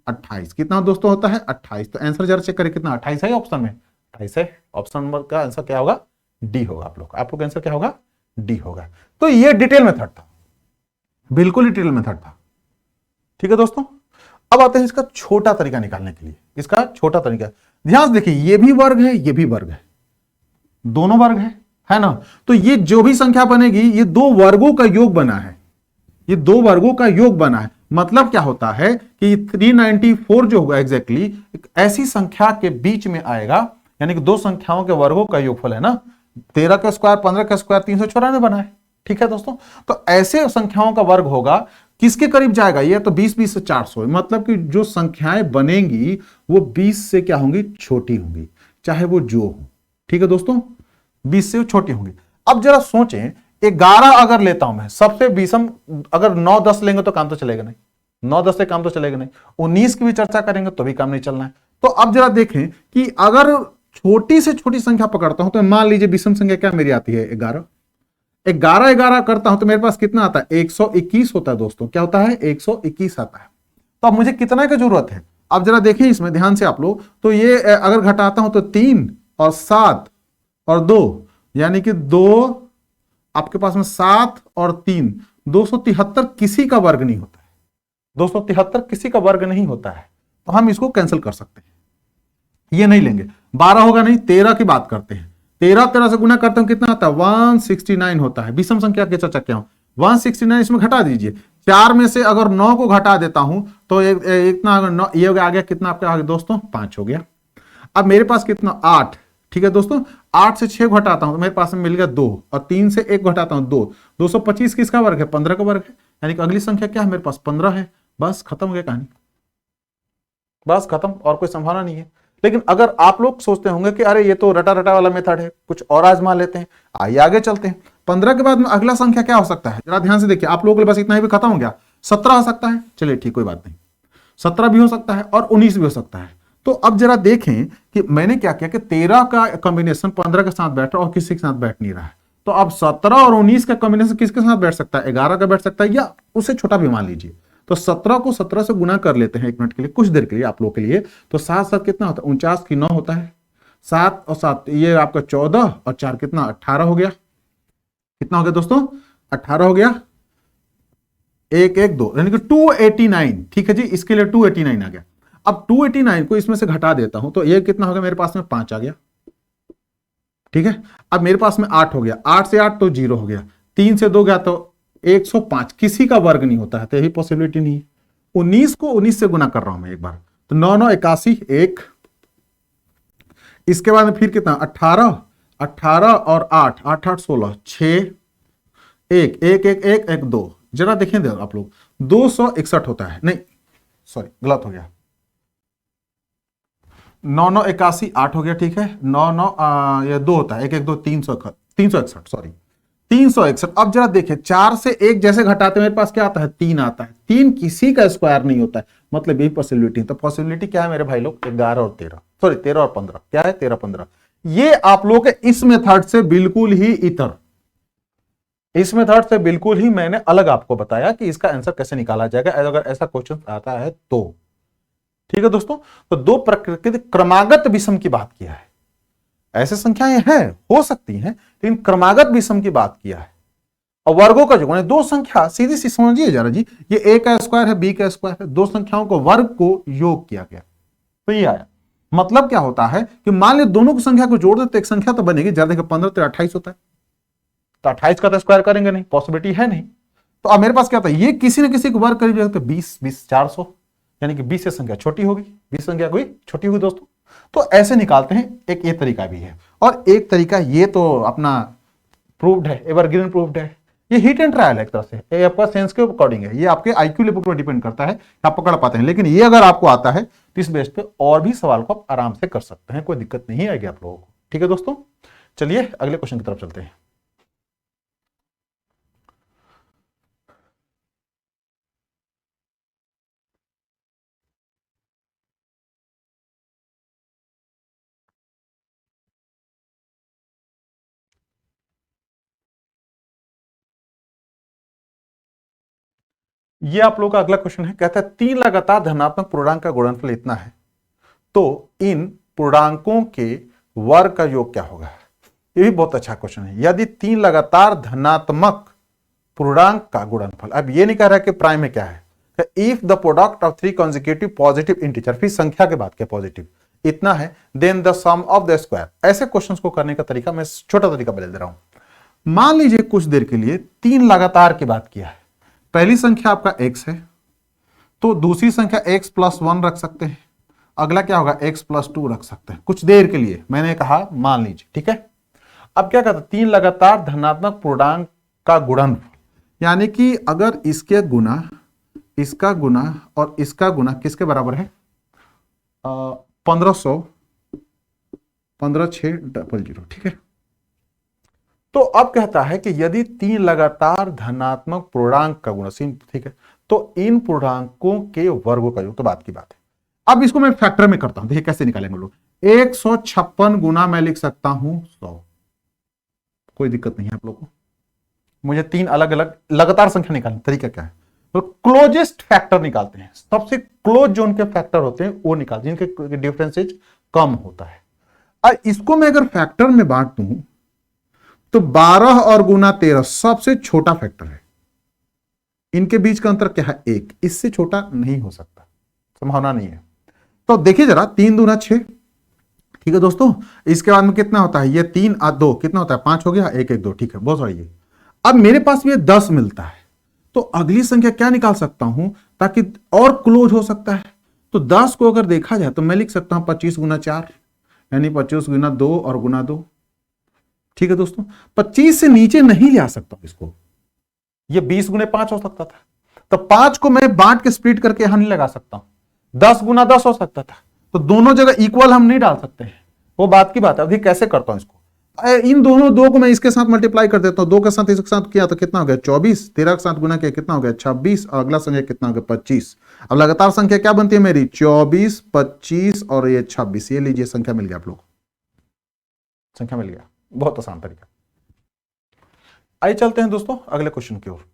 28। कितना दोस्तों होता है 28। तो आंसर जरा चेक करें कितना 28 है ऑप्शन में, 28 है। ऑप्शन नंबर का आंसर क्या होगा डी होगा। आप लोग का आंसर क्या होगा डी होगा। तो ये डिटेल मेथड था, बिल्कुल डिटेल मेथड था। ठीक है दोस्तों, अब आते हैं इसका छोटा तरीका निकालने के लिए। इसका छोटा तरीका ध्यान से देखिए, ये भी वर्ग है ये भी वर्ग है, दोनों वर्ग है ना। तो ये जो भी संख्या बनेगी ये दो वर्गों का योग बना है, ये दो वर्गों का योग बना है। मतलब क्या होता है कि 394 जो होगा एग्जैक्टली एक ऐसी संख्या के बीच में आएगा, यानी कि दो संख्याओं के वर्गों का योगफल है ना। 13 का स्क्वायर 15 का स्क्वायर 394 बना है। ठीक है दोस्तों, तो ऐसे संख्याओं का वर्ग होगा किसके करीब जाएगा, ये तो 20 से 400 है। मतलब कि जो संख्याएं बनेंगी वो 20 से क्या होंगी छोटी होंगी, चाहे वो जो हो। ठीक है दोस्तों, 20 से छोटी होंगी। अब जरा सोचें 11 अगर लेता हूं मैं सबसे विषम, अगर 9 10 लेंगे तो काम तो चलेगा नहीं, 9 10 से काम तो चलेगा नहीं। 19 की भी चर्चा करेंगे तो भी काम नहीं चलना है। तो अब जरा देखें कि अगर छोटी से छोटी संख्या पकड़ता हूं तो मान लीजिए विषम संख्या क्या मेरी आती है 11, 11 11 करता हूं तो मेरे पास कितना आता है 121 होता है दोस्तों। क्या होता है 121 आता है। तो अब मुझे कितना की जरूरत है, अब जरा देखें इसमें ध्यान से आप लोग। तो ये अगर घटाता हूं तो 3 और 7 और 2, यानी कि 2 आपके पास में 7 और 3 273 किसी का वर्ग नहीं होता है। 273 किसी का वर्ग नहीं होता है, तो हम इसको कैंसिल कर सकते हैं, ये नहीं लेंगे। 12 होगा नहीं, 13 की बात करते हैं। 13 13 से गुना करते हैं कितना आता है 169 होता है। विषम संख्या के चर्चा क्या हूं 169, इसमें घटा दीजिए। 4 में से अगर 9 को घटा देता हूं तो इतना अगर 9 ये आ गया कितना आपका आगे दोस्तों 5 हो गया। अब मेरे पास कितना 8। ठीक है दोस्तों, 8 से 6 घटाता हूं तो मेरे पास में मिल गया 2 और 3 से 1 घटाता हूं 2। 225 किसका वर्ग है 15 का वर्ग है, यानी कि अगली संख्या क्या है मेरे पास 15 है। बस खत्म हो गया कहानी, बस खत्म, और कोई संभावना नहीं है। लेकिन अगर आप लोग सोचते होंगे कि अरे ये तो रटा रटा वाला मेथड है, कुछ और आजमा लेते हैं, आइए आगे चलते हैं। 15 के बाद में अगला संख्या क्या हो सकता है जरा ध्यान से देखिए। आप लोगों के लिए बस इतना ही भी खत्म हो गया। 17 हो सकता है, चलिए ठीक कोई बात नहीं, 17 भी हो सकता है और 19 भी हो सकता है। तो अब जरा देखें कि मैंने क्या किया कि 13 का कॉम्बिनेशन 15 के साथ बैठ रहा और किसी के साथ बैठ नहीं रहा है। तो अब 17 और 19 का कॉम्बिनेशन किसके साथ बैठ सकता है 11 का बैठ सकता है, या उससे छोटा भी मान लीजिए। तो 17 को 17 से गुना कर लेते हैं 1 मिनट के लिए, कुछ देर के लिए आप लोगों के लिए। तो 7 7 कितना होता है 49 की 9 होता है। 7 और 7 ये आपका 14 और 4 कितना 18 हो गया। कितना हो गया दोस्तों 18 हो गया। 1 1 2 यानी कि 289। ठीक है जी, इसके लिए 289 आ गया। अब 289 को इसमें से घटा देता हूं तो ये कितना हो गया मेरे पास में 5 आ गया। ठीक है, अब मेरे पास में 8 हो गया। 8 से 8 तो 0 हो गया। 3 से 2 गया तो 105 किसी का वर्ग नहीं होता है, तो यही पॉसिबिलिटी नहीं है। 19 को 19 से गुना कर रहा हूं मैं एक बार, तो 9 9 81 1। इसके बाद में फिर कितना 18 18 और 8 8 8 16 6 1 1 1 1 1 2। जरा देखें दे आप लोग 261 होता है, नहीं सॉरी गलत हो गया। 9 9 81 8 हो गया। ठीक है, 9 9 ये 2 होता है 1 1 2 361 सॉरी 361। अब जरा देखिए 4 से 1 जैसे घटाते मेरे पास क्या आता है 3 आता है। 3 किसी का स्क्वायर नहीं होता है, मतलब यही पॉसिबिलिटी है। तो पॉसिबिलिटी क्या है मेरे भाई लोग 11 और 13 सॉरी 13 और 15 क्या है 13 15। ये आप लोग के इस मेथड से बिल्कुल ही इतर, इस मेथड से बिल्कुल ही मैंने अलग आपको बताया कि इसका आंसर कैसे निकाला जाएगा अगर ऐसा क्वेश्चन आता है तो। ठीक है दोस्तों, तो दो प्राकृतिक क्रमागत विषम की बात किया है। ऐसे संख्याएं हैं हो सकती हैं, लेकिन क्रमागत विषम की बात किया है। और वर्गों का जो दो संख्या सीधी सी समझिए जरा जी, ये ए का स्क्वायर है बी का स्क्वायर है, दो संख्याओं को वर्ग को योग किया गया तो ये आया। मतलब क्या होता है कि मान ली दोनों की संख्या को जोड़ दे तो एक संख्या तो बनेगी। जरा देखिए 15 तो 28 होता है, तो 28 का तो स्क्वायर करेंगे नहीं, पॉसिबिलिटी है नहीं। तो अब मेरे पास क्या था ये किसी न किसी को वर्ग करीब जाएगा तो 20 20 400, यानी कि 20 से संख्या छोटी होगी, 20 संख्या कोई छोटी होगी दोस्तों। तो ऐसे निकालते हैं, एक ये तरीका भी है और एक तरीका ये तो अपना प्रूव्ड है, एवरग्रीन प्रूव्ड है। ये हिट एंड ट्रायल है एक तरह से, ये आपका सेंस के अकॉर्डिंग है, ये आपके आईक्यू लेवल पर डिपेंड करता है आप पकड़ पाते हैं। लेकिन ये अगर आपको आता है तो इस बेस पे और भी सवाल को आप आराम से कर सकते हैं, कोई दिक्कत नहीं आएगी आप लोगों को। ठीक है दोस्तों, चलिए अगले क्वेश्चन की तरफ चलते हैं। ये आप लोगों का अगला क्वेश्चन है, कहता है 3 लगातार धनात्मक पूर्णांक का गुणनफल इतना है तो इन पूर्णांकों के वर्ग का योग क्या होगा। ये भी बहुत अच्छा क्वेश्चन है। यदि 3 लगातार धनात्मक पूर्णांक का गुणनफल, अब ये नहीं कह रहा कि प्राइम में क्या है, if the product of 3 consecutive positive integer, फिर संख्या के बाद क्या पॉजिटिव इतना है, then the sum of the square. ऐसे क्वेश्चंस को करने का तरीका मैं छोटा तरीका बदल दे रहा हूं। मान लीजिए कुछ देर के लिए 3 लगातार की बात किया है, पहली संख्या आपका x है तो दूसरी संख्या x प्लस 1 रख सकते हैं, अगला क्या होगा x प्लस 2 रख सकते हैं कुछ देर के लिए, मैंने कहा मान लीजिए, ठीक है। अब क्या कहता है, 3 लगातार धनात्मक पूर्णांक का गुणनफल, यानी कि अगर इसके गुना, इसका गुना और इसका गुना किसके बराबर है, 1500 15600, ठीक है। तो अब कहता है कि यदि 3 लगातार धनात्मक पूर्णांक का गुणनफल, ठीक है, तो इन पूर्णांकों के वर्गों का योग, तो बात की बात है। अब इसको मैं फैक्टर में करता हूं, देखिए कैसे निकालेंगे लोग। 156 गुना मैं लिख सकता हूं 100, कोई दिक्कत नहीं है आप लोग को। मुझे 3 अलग अलग लगातार संख्या निकालने, तरीका क्या है, तो क्लोजेस्ट फैक्टर निकालते हैं, सबसे क्लोज जो उनके फैक्टर होते हैं वो निकालते हैं, जिनके डिफरेंसेज कम होता है। और इसको मैं अगर फैक्टर में बांट दूं तो 12 और गुना 13 सबसे छोटा फैक्टर है, इनके बीच का अंतर क्या है 1, इससे छोटा नहीं हो सकता, संभावना नहीं है। तो देखिए जरा, 3 दूना 6, ठीक है दोस्तों। इसके बाद में कितना होता है, ये 3 और 2 कितना होता है 5 हो गया, 1 1 2, ठीक है, बहुत सही। अब मेरे पास ये 10 मिलता है तो अगली संख्या क्या निकाल सकता हूं ताकि और क्लोज हो सकता है, तो 10 को अगर देखा जाए तो मैं लिख सकता हूं 25 गुना 4, यानी 25 गुना 2 और गुना 2, ठीक है दोस्तों। 25 से नीचे नहीं ले आ सकता इसको, ये 20 गुने 5 हो सकता था, तो 5 को मैं बांट के स्प्लिट करके यहां नहीं लगा सकता हूं, 10 गुना 10 हो सकता था, तो दोनों जगह इक्वल हम नहीं डाल सकते हैं, वो बात की बात है। अभी कैसे करता हूं इसको, इन दोनों 2 को मैं इसके साथ मल्टीप्लाई कर देता हूं, 2 के साथ इसके साथ किया तो कितना हो गया 24, 13 के साथ गुना किया कितना हो गया 26, और अगला संख्या कितना हो गया 25। अब लगातार संख्या क्या बनती है मेरी 24, 25 और ये 26, ये लीजिए संख्या मिल गया आप लोग, संख्या मिल गया, बहुत आसान तरीका। आइए चलते हैं दोस्तों अगले क्वेश्चन की ओर।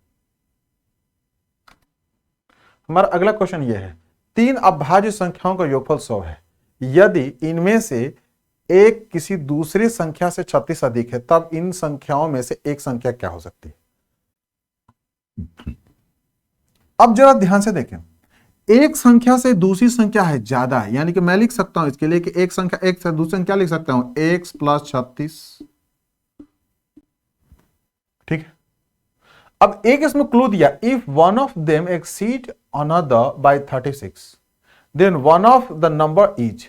हमारा अगला क्वेश्चन यह है, 3 अभाज्य संख्याओं का योगफल 100 है, यदि इनमें से एक किसी दूसरी संख्या से 36 अधिक है तब इन संख्याओं में से एक संख्या क्या हो सकती है। अब जरा ध्यान से देखें, एक संख्या से दूसरी संख्या है ज्यादा है, यानी कि मैं लिख सकता हूं इसके लिए कि एक संख्या एक से दूसरी संख्या लिख सकता हूं x प्लस 36, ठीक है। अब एक इसमें क्लू दिया, if one of them exceed another by 36 then one of the number is,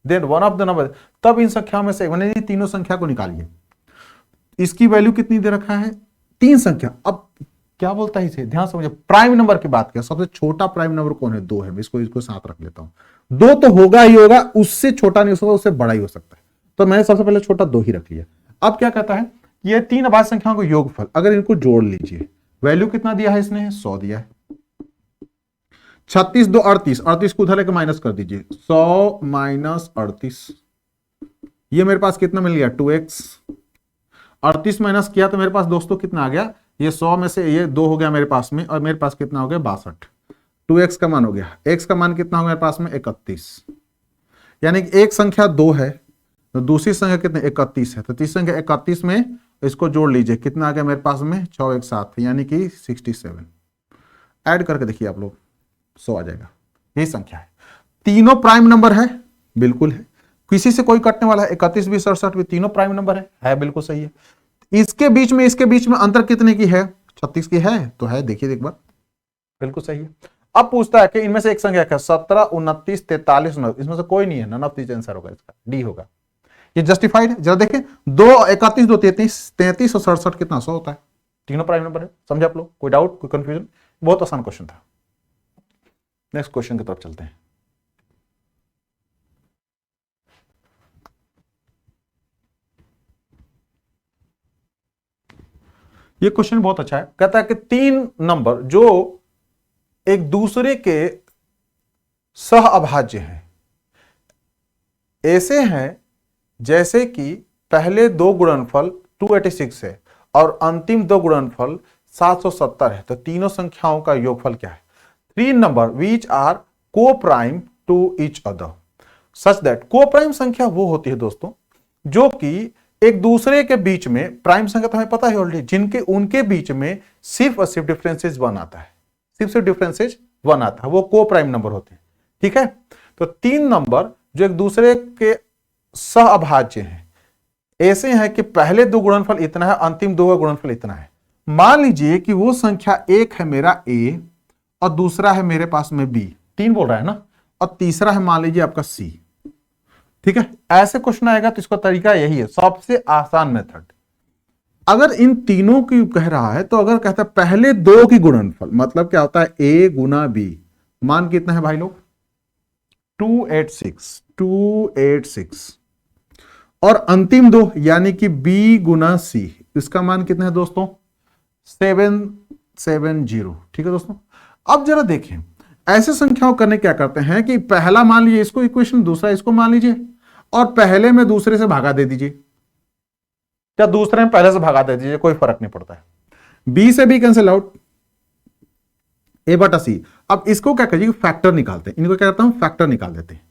then one of the number, तब इन संख्याओं में से मैंने तीनों संख्या को निकालिए। इसकी वैल्यू कितनी दे रखा है 3 संख्या। अब क्या बोलता है इसे, ध्यान समझिए, प्राइम नंबर की बात किया, सबसे छोटा प्राइम नंबर कौन है 2 है, इसको साथ रख लेता हूं, 2 तो होगा ही होगा, उससे छोटा नहीं हो सकता, उससे बड़ा ही हो सकता है, तो मैंने सबसे पहले छोटा 2 ही रख लिया। अब क्या कहता है, ये 3 अभाज्य संख्याओं को योगफल, अगर इनको जोड़ लीजिए, वैल्यू कितना दिया है इसने 100 दिया है, 36 2 38, 38 को उधर लेकर माइनस कर दीजिए, 100 माइनस 38, ये मेरे पास कितना मिल गया 2x, 38 माइनस किया तो मेरे पास दोस्तों कितना आ गया, ये 100 में से ये 2 हो गया मेरे पास में, और मेरे पास कितना हो गया 62, 2x का मान हो गया, x का मान कितना हो गया मेरे पास में 31, यानी कि एक संख्या 2 है तो दूसरी संख्या कितने 31 है, तो तीसरी संख्या 31 में इसको जोड़ लीजिए, कितना आ गया मेरे पास में 6 1 7, यानी कि 67, ऐड करके देखिए आप लोग 100 आ जाएगा, यही संख्या है। तीनों प्राइम नंबर है, बिल्कुल है, किसी से कोई कटने वाला है, 31 20 67 भी तीनों प्राइम नंबर है बिल्कुल सही है। इसके बीच में अंतर कितने की है 36 की है, तो है, देखिए एक बार, बिल्कुल सही है। अब पूछता है कि इनमें से एक संख्या क्या, 17 29 43 9, इसमें से कोई नहीं है, नन ऑफ दिस आंसर होगा, इसका डी होगा, ये जस्टिफाइड है। जरा देखें 2 31 2 33, 33 और 67 कितना 100 होता है, तीनों प्राइम नंबर है, समझे आप लोग, कोई डाउट कोई कंफ्यूजन, बहुत आसान क्वेश्चन था। नेक्स्ट क्वेश्चन की तरफ चलते हैं। ये क्वेश्चन बहुत अच्छा है, कहता है कि 3 नंबर जो एक दूसरे के सह अभाज्य हैं, ऐसे हैं जैसे कि पहले 2 गुणनफल 286 है और अंतिम 2 गुणनफल 770 है। तो तीनों संख्याओं का योगफल क्या है? 3 number which are coprime to each other such that. Coprime संख्या वो होती है दोस्तों जो कि एक दूसरे के बीच में, प्राइम संख्या तो हमें पता है ऑलरेडी, जिनके उनके बीच में सिर्फ और सिर्फ डिफरेंसेज 1 आता है, सिर्फ डिफरेंसेज 1 आता है, वो को प्राइम नंबर होते हैं। ठीक है, तो 3 नंबर जो एक दूसरे के सहअभाज्य हैं, ऐसे हैं कि पहले 2 गुणनफल इतना है, अंतिम 2 का गुणनफल इतना है। मान लीजिए कि वो संख्या एक है मेरा ए और दूसरा है मेरे पास में बी, 3 बोल रहा है ना, और तीसरा है मान लीजिए आपका सी। ठीक है, ऐसे क्वेश्चन आएगा तो इसका तरीका यही है, सबसे आसान मेथड। अगर इन तीनों की कह रहा है तो अगर कहता है पहले 2 की गुणनफल, मतलब क्या होता है ए गुना बी, मान कितना है भाई लोग? 286 और अंतिम 2 यानी कि बी गुना सी, इसका मान कितना है दोस्तों? 770। ठीक है दोस्तों, अब जरा देखें ऐसे संख्याओं करने क्या करते हैं कि पहला मान लीजिए इसको इक्वेशन, दूसरा इसको मान लीजिए और पहले में दूसरे से भागा दे दीजिए, या दूसरे में पहले से भागा दे दीजिए, कोई फर्क नहीं पड़ता है। बी से बी कैंसिल आउट, ए बटा सी। अब इसको क्या करिए, फैक्टर निकालते हैं, इनको क्या करता हूं, फैक्टर निकाल देते हैं।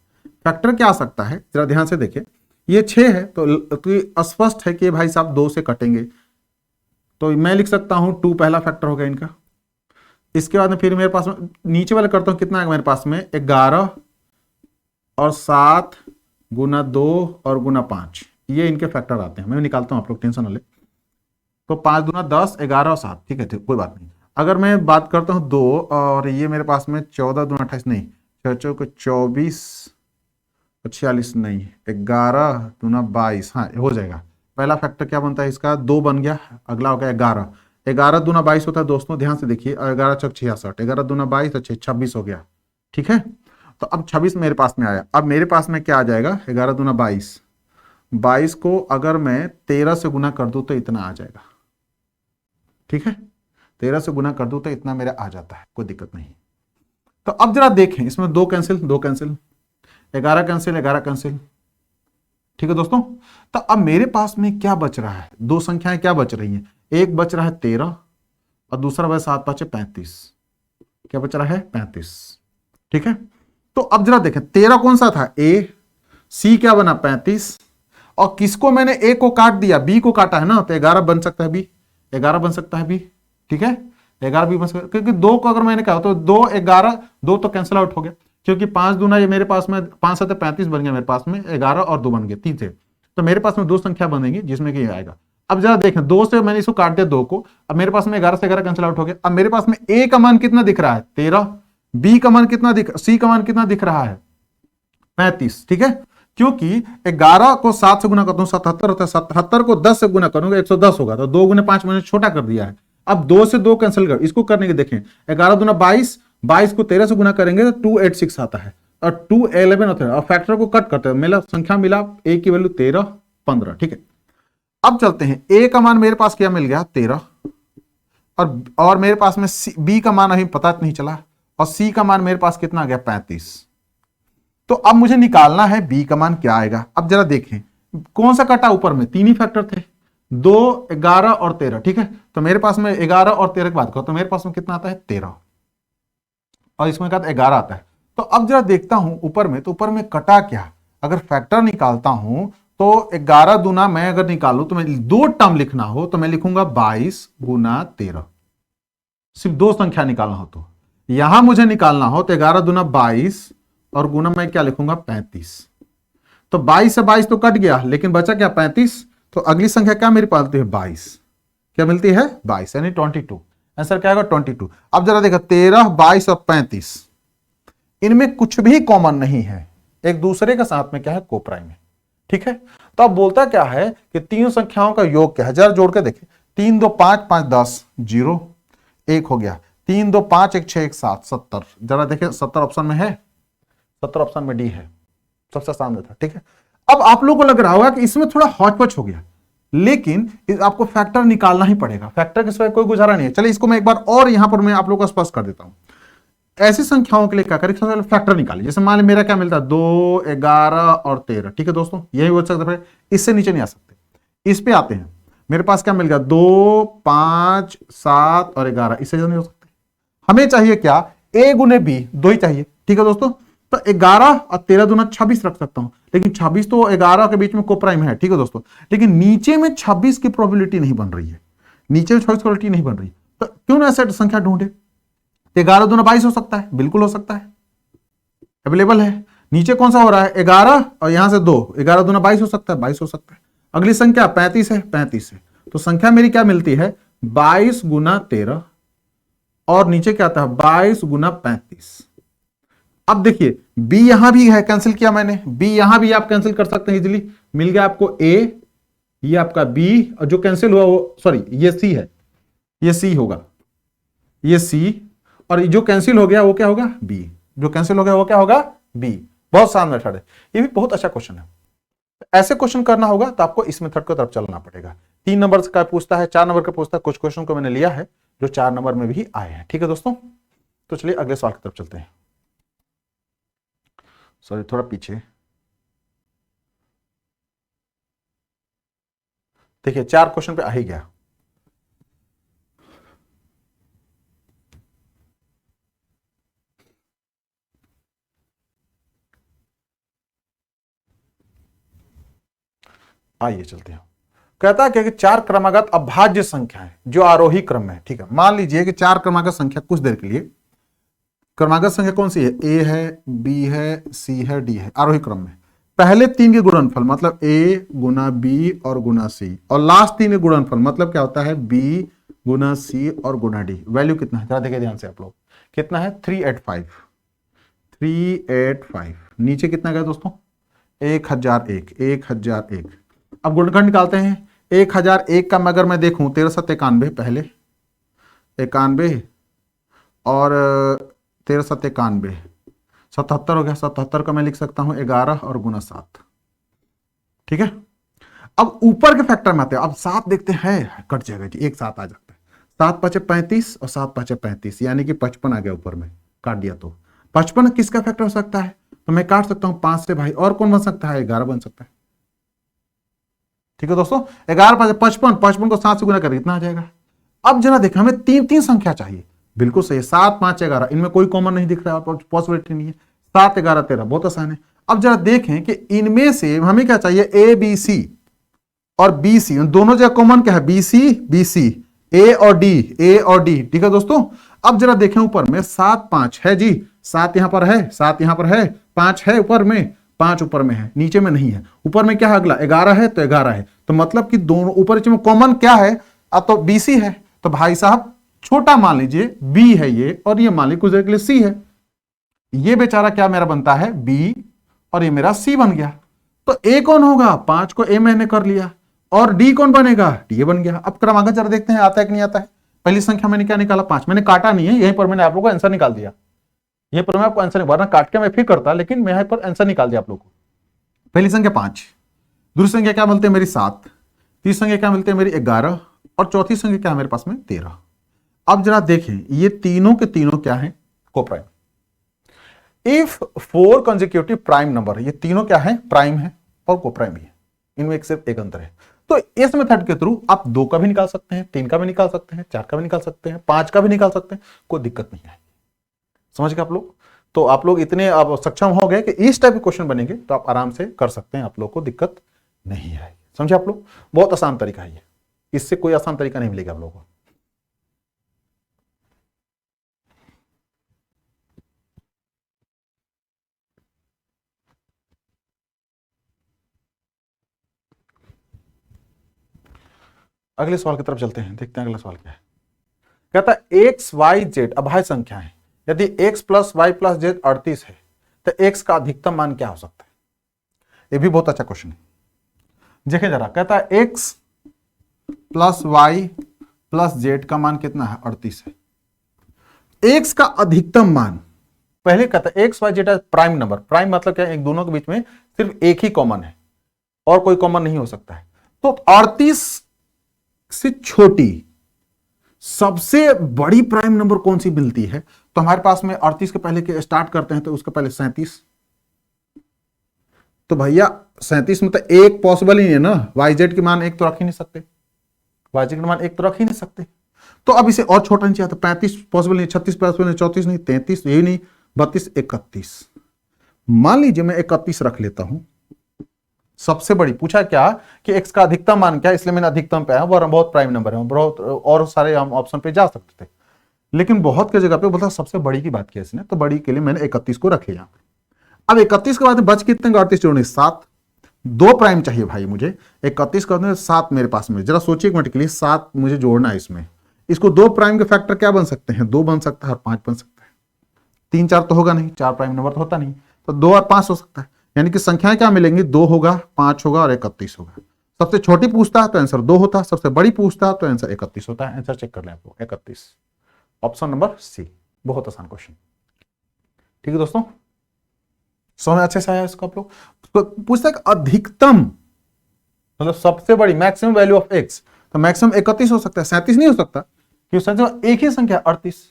फैक्टर क्या आ सकता है, जरा ध्यान से देखिए, ये 6 है तो स्पष्ट है कि भाई साहब 2 से कटेंगे, तो मैं लिख सकता हूं 2 पहला फैक्टर होगा इनका। इसके बाद में फिर मेरे पास में नीचे वाले करता हूं, कितना है मेरे पास में 11 और 7 गुना 2 और गुना 5, ये इनके फैक्टर आते हैं। मैं निकालता हूं, आप लोग टेंशन न ले। तो 5 दूना 10, 11 और 7, ठीक है, कोई बात नहीं। अगर मैं बात करता हूं 2 और ये मेरे पास में 14 दूना 28 नहीं, 6 को 24 और 46 नहीं, 11 दूना 22, हाँ हो जाएगा। पहला फैक्टर क्या बनता है इसका, 2 बन गया, अगला हो गया 11, 11 दूना 22 होता है दोस्तों, ध्यान से देखिए, 11 चौक 66, 11 दूना 22 और 26 हो गया। ठीक है, तो अब 26 मेरे पास में आया। अब मेरे पास में क्या आ जाएगा, 11 दूना 22, 22 को अगर मैं 13 से गुना कर दूं तो इतना आ जाएगा। ठीक है, 13 से गुना कर दूं तो इतना मेरा आ जाता है, कोई दिक्कत नहीं। तो अब जरा देखें, इसमें 2 कैंसिल, 2 कैंसिल, 11 कैंसिल, 11 कैंसिल। ठीक है दोस्तों, तो अब मेरे पास में क्या बच रहा है, 2 संख्याएं क्या बच रही हैं, एक बच रहा है 13 और दूसरा बच 7 5 35, क्या बच रहा है 35। ठीक है, तो अब जरा देखें 13 कौन सा था, ए, सी क्या बना 35, और किसको मैंने ए को काट दिया, बी को काटा है ना, तो 11 बन सकता है बी, 11 बन सकता है बी। ठीक है, 11 भी बन सकता है, क्योंकि 2 को अगर मैंने कहा तो 2 11, 2 तो कैंसिल आउट हो गया, क्योंकि 5 दूना ये मेरे पास में 5 7 35 बन गया मेरे पास में, 11 और 2 बन गए 3 थे, तो मेरे पास में 2 संख्या बनेगी जिसमें कि आएगा। अब जरा देखें 2 से मैंने इसको काट दिया 2 को, अब मेरे पास में 11 से 11 कैंसिल आउट हो गया। अब मेरे पास में ए का मान कितना दिख रहा है 13, बी का मान कितना दिख, सी का मान कितना दिख रहा है 35। ठीक है, क्योंकि 11 को 7 से गुना करता हूं 77 होता है, 77 को 10 से गुना करूंगा 110 होगा, तो 2 गुना 5 मैंने छोटा कर दिया है। अब 2 से 2 कैंसिल कर, इसको करने के देखें, 11 दूना 22, 22 को 13 से गुना करेंगे तो 286 आता है, और 211 होता है, और फैक्टर को कट करते हैं, मिला संख्या मिला, ए की वैल्यू 13 15। ठीक है, अब चलते हैं, ए का मान मेरे पास क्या मिल गया 13, और मेरे पास में बी का मान अभी पता नहीं चला, और सी का मान मेरे पास कितना आ गया 35। तो अब मुझे निकालना है बी का मान क्या आएगा। अब जरा देखें कौन सा कटा, ऊपर में 3 ही फैक्टर थे, 2 11 और 13। ठीक है, तो मेरे पास में 11 और 13 की बात करो तो मेरे पास में कितना आता है 13, और इसमें का 11 आता है। तो अब जरा देखता हूं ऊपर में, तो ऊपर में कटा क्या, अगर फैक्टर निकालता हूं तो 11 दूना मैं अगर निकालूं तो मैं 2 टर्म लिखना हो तो मैं लिखूंगा 22 गुना 13, सिर्फ 2 संख्या निकालना हो तो। यहां मुझे निकालना हो तो 11 दूना 22 और गुना मैं क्या लिखूंगा 35, तो 22 से 22 तो कट गया, लेकिन बचा क्या 35, तो अगली संख्या क्या मेरी पालती है 22, क्या मिलती है 22 यानी 22, आंसर क्या होगा 22। अब जरा देखा 13 22 और 35, इनमें कुछ भी कॉमन नहीं है, एक दूसरे के साथ में क्या है कोप्राइम है। ठीक है, तो अब बोलता क्या है कि 3 संख्याओं का योग क्या है, जरा जोड़ के देखें, 3 2 5 5 10 0 1 हो गया, 3 2 5 1 6 1 7 70, जरा देखें 70 ऑप्शन में है, 70 ऑप्शन में डी है, सबसे सामने था। ठीक है, अब आप लोगों को लग रहा होगा कि इसमें थोड़ा हौच-पौच हो गया, लेकिन आपको फैक्टर निकालना ही पड़ेगा, फैक्टर के सिवाय कोई गुजारा नहीं है। चलिए इसको मैं एक बार और यहां पर मैं आप लोगों को स्पष्ट कर देता हूं। ऐसी संख्याओं के लिए क्या करें, सबसे पहले फैक्टर निकालिए। जैसे मान लीजिए मेरा क्या मिलता है 2 11 और 13। ठीक है दोस्तों, यही हो सकता है, इससे नीचे नहीं आ सकते। इस पे आते हैं, मेरे पास क्या मिल गया, 2, 5, 7 और 11, इससे ज्यादा नहीं हो सकते। हमें चाहिए क्या, a गुने b, दो ही चाहिए। ठीक है दोस्तों, तो 11 और 13 दूना 26 रख सकता हूं, लेकिन 26 तो 11 के बीच में कोप्राइम है। ठीक है दोस्तों, लेकिन नीचे में 26 की प्रोबेबिलिटी नहीं बन रही है, नीचे में 26 की प्रोबेबिलिटी नहीं बन रही, तो क्यों ना ऐसे संख्या ढूंढे। 11 दूना 22 हो सकता है, बिल्कुल हो सकता है, अवेलेबल है। नीचे कौन सा हो रहा है, 11 और यहां से 2, 11 दूना 22 हो सकता है, 22 हो सकता है। अगली संख्या 35 है, 35 है, तो संख्या मेरी क्या मिलती है, 22 गुना 13 और नीचे क्या आता है 22 गुना 35। अब देखिए b यहां भी है, कैंसिल किया मैंने, b यहां भी आप कैंसिल कर सकते हैं इजीली, मिल गया आपको a, ये आपका b, और जो कैंसिल हुआ वो सॉरी ये c है, ये c होगा, ये c, और जो कैंसिल हो गया वो क्या होगा b, जो कैंसिल हो गया वो क्या होगा b। बहुत आसान मेथड है, ये भी बहुत अच्छा क्वेश्चन है। ऐसे क्वेश्चन करना होगा तो आपको इस मेथड की तरफ चलना पड़ेगा। 3 नंबर का पूछता है, 4 नंबर का पूछता है, कुछ क्वेश्चन को मैंने लिया है जो 4 नंबर में भी आए हैं। ठीक है दोस्तों, तो चलिए अगले सवाल की तरफ चलते हैं। सॉरी थोड़ा पीछे देखिए, 4 क्वेश्चन पे आ ही गया। आइए चलते हैं। कहता है कि 4 क्रमागत अभाज्य संख्या है जो आरोही क्रम में है। ठीक है, मान लीजिए कि 4 क्रमागत संख्या, कुछ देर के लिए क्रमागत संख्या कौन सी है, a है, b है, c है, d है, आरोही क्रम में। पहले 3 के गुणनफल मतलब a गुना b और गुना c, और लास्ट 3 के गुणनफल मतलब क्या होता है b गुना c और गुना d। वैल्यू कितना है, जरा देखिए ध्यान से आप लोग, कितना है 385, 385। नीचे कितना गया दोस्तों, 1001, 1001। अब गुणनखंड निकालते हैं। 1001 का अगर मैं देखूं 13 7 91, पहले 91 और 13 7 91, 77 हो गया। 77 का मैं लिख सकता हूं 11 और गुना 7। ठीक है, अब ऊपर के फैक्टर में आते हैं। अब 7 देखते हैं, कट जाएगा जी, एक 7 आ जाता है। 7 5 35 और 7 5 35, यानी कि 55 आ गया ऊपर में, काट दिया तो 55 किसका फैक्टर हो सकता है, तो मैं काट सकता हूं 5 से भाई, और कौन बन सकता है, 11 बन सकता है। ठीक है दोस्तों, 11 5 55, 55 को 7 से गुना कर कितना आ जाएगा। अब जरा देखें, हमें 3 संख्या चाहिए, बिल्कुल सही है, 7 5 11, इनमें कोई कॉमन नहीं दिख रहा है, पॉसिबिलिटी नहीं है। 7 11 13, बहुत आसान है। अब जरा देखें कि इनमें से हमें क्या चाहिए, ए बी सी और बी सी, दोनों जगह कॉमन क्या है, बी सी, ए और डी, ए और डी। ठीक है दोस्तों, अब जरा देखें ऊपर में 7 5 है जी, 7 यहां पर है, 7 यहां पर है, 5 है ऊपर में, 5 ऊपर में है, नीचे में नहीं है। ऊपर में क्या है अगला, 11 है, तो 11 है, तो मतलब कि दोनों ऊपर नीचे में कॉमन क्या है, अब तो बीसी है, तो भाई साहब छोटा मान लीजिए बी है ये, और ये मान लीजिए कुछ देर के लिए सी है। ये बेचारा क्या मेरा बनता है बी, और ये मेरा सी बन गया। तो ए कौन होगा, 5 को ए मैंने कर लिया, और डी कौन बनेगा, डी बन गया। अब क्रमांकन जरा देखते हैं आता है कि नहीं आता है। पहली संख्या मैंने क्या निकाला, 5, मैंने काटा नहीं है, यहीं पर मैंने आप लोगों को आंसर निकाल दिया। यहीं पर मैं आपको आंसर वरना काट के मैं फिर करता, लेकिन मैं यहां पर आंसर निकाल दिया आप लोगों को। पहली संख्या 5, दूसरी संख्या क्या मिलती है मेरी 7, तीसरी संख्या क्या मिलती है मेरी 11, और चौथी संख्या क्या है मेरे पास में 13। अब जरा देखें, ये तीनों के तीनों क्या है, coprime. If 4 consecutive prime number, ये तीनों क्या है, प्राइम है और कोप्राइम भी है, इनमें एक सिर्फ एक अंतर है। तो इस मेथड के थ्रू आप 2 का भी निकाल सकते हैं, 3 का भी निकाल सकते हैं, 4 का भी निकाल सकते हैं, 5 का भी निकाल सकते हैं, कोई दिक्कत नहीं है। समझ गए आप लोग, तो आप लोग इतने अब सक्षम हो गए कि इस टाइप के क्वेश्चन बनेंगे तो आप आराम से कर सकते हैं, आप लोग को दिक्कत नहीं आएगी। समझे आप लोग, बहुत आसान तरीका है ये, इससे कोई आसान तरीका नहीं मिलेगा आप लोगों को। अगले सवाल की तरफ चलते हैं, देखते हैं अगला सवाल क्या है। कहता है एक्स वाई जेड अभाज्य संख्या है, यदि X plus Y plus Z 38 है तो एक्स का अधिकतम मान क्या हो सकता है। ये भी बहुत अच्छा क्वेश्चन है, देखें जरा। कहता है X plus Y plus Z का मान कितना है, 38 है। एक्स का अधिकतम मान, पहले कहता है X Y Z prime number, prime मतलब क्या है, एक दोनों के बीच में सिर्फ एक ही कॉमन है और कोई कॉमन नहीं हो सकता है। तो 38 से छोटी सबसे बड़ी प्राइम नंबर कौन सी मिलती है, तो हमारे पास में 38 के पहले के स्टार्ट करते हैं, तो उसके पहले 37। तो भैया 37 में तो एक पॉसिबल ही है ना, वाई जेड की मान एक तो रख ही नहीं सकते। वाजिब मान एक तो रख ही नहीं सकते, तो अब इसे और छोटा नहीं चाहिए, तो 35 पॉसिबल नहीं, 36 पॉसिबल नहीं, 34 नहीं, 33 यही नहीं, 32, 31। मान लीजिए मैं 31 रख लेता हूं। सबसे बड़ी पूछा क्या कि x का अधिकतम मान क्या, इसलिए मैंने अधिकतम पे आया, वो बहुत प्राइम नंबर है, बहुत और सारे हम ऑप्शन पे जा सकते थे, लेकिन बहुत की जगह पे बोलता सबसे बड़ी की बात की इसने, तो बड़ी के लिए मैंने 31 को रख लिया। अब 31 के बाद बच कितने, 38 जोड़ने 7, दो प्राइम चाहिए भाई मुझे, 31 का मतलब 7 मेरे पास में, जरा सोचिए एक मिनट के लिए, 7 मुझे जोड़ना है इसमें। इसको दो प्राइम के फैक्टर क्या बन सकते हैं, 2 बन सकता है और 5 बन सकता है, 3 4 तो होगा नहीं, 4 प्राइम नंबर तो होता नहीं, तो 2 और 5 हो सकता है, यानी कि संख्याएं क्या मिलेंगी, 2 होगा, 5 होगा और 31 होगा। सबसे छोटी पूछता है तो आंसर 2 होता है, सबसे बड़ी पूछता है तो आंसर 31 होता है। आंसर चेक कर लें आप लोग, 31, ऑप्शन नंबर सी। बहुत आसान क्वेश्चन, ठीक है दोस्तों, समझ अच्छे से आया इसको आप लोग। पूछता है अधिकतम, मतलब सबसे बड़ी मैक्सिमम वैल्यू ऑफ एक्स, तो मैक्सिमम 31 हो सकता है, 37 नहीं हो सकता, क्योंकि एक ही संख्या 38,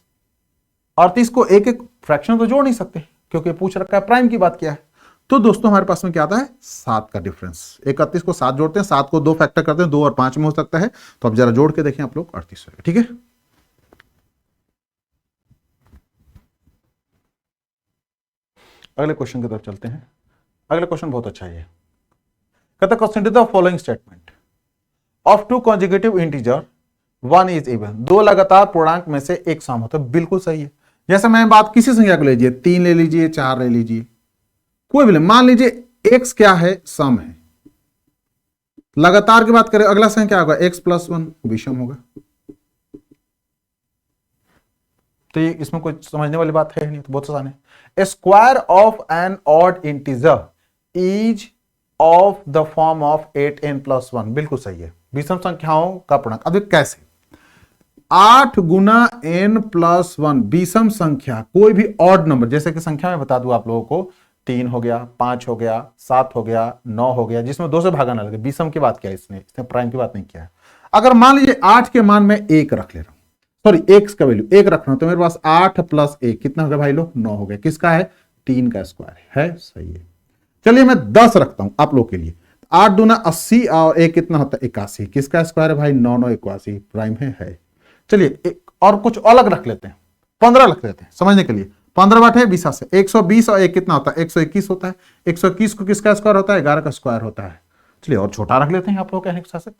38 को एक एक फ्रैक्शन तो जोड़ नहीं सकते, क्योंकि पूछ रखा है प्राइम की बात किया है। तो दोस्तों हमारे पास में क्या आता है, 7 का डिफरेंस, 31 को 7 जोड़ते हैं, 7 को 2 फैक्टर करते हैं, 2 और 5 में हो सकता है, तो अब जरा जोड़ के देखें आप लोग, 38 होगा, ठीक है। अगले क्वेश्चन की तरफ चलते हैं। अगला क्वेश्चन बहुत अच्छा है, कहता है consider the following statement, of 2 consecutive integer 1 is even, 2 लगातार पूर्णांक में से एक सम होता है, बिल्कुल सही है। जैसे मैं बात किसी संख्या को लीजिए, 3 ले लीजिए, 4 ले लीजिए, कोई भी ले, मान लीजिए x क्या है, सम है। लगातार की बात करें, अगला संख्या क्या होगा, x प्लस 1 विषम होगा। तो ये इसमें कोई समझने वाली बात है नहीं, तो बहुत आसान है। Square of an odd integer is of the form of 8n+1, बिल्कुल सही है, विषम संख्याओं का पूर्णांक। अब कैसे, 8 गुना n+1 विषम संख्या, कोई भी ऑड नंबर, जैसे कि संख्या में बता दूं आप लोगों को, 3 हो गया, 5 हो गया, 7 हो गया, 9 हो गया, जिसमें 2 से भागा ना लगे, विषम की बात किया इसने प्राइम की बात नहीं किया है। अगर मान लीजिए 8 के मान में 1 रख ले रहा हूं, सॉरी x का वैल्यू 1 रख रहा हूं, तो मेरे पास 8 + 1 कितना हो गया भाई लोग, 9 हो गया। किसका है, 3 का स्क्वायर है, सही है। चलिए मैं 10 रखता हूं आप लोग के लिए, 8 दूना 80 और 1 कितना होता है, 81, किसका स्क्वायर है भाई, 9 9 81, प्राइम है। चलिए एक और कुछ अलग रख लेते हैं, 15 रख लेते हैं समझने के लिए, 15 बाटे 20 से 120 और 1 कितना होता है, 121 होता है। 121 को किसका स्क्वायर होता है, 11 का स्क्वायर होता है। चलिए और छोटा रख लेते हैं आप लोग कहने के हिसाब से,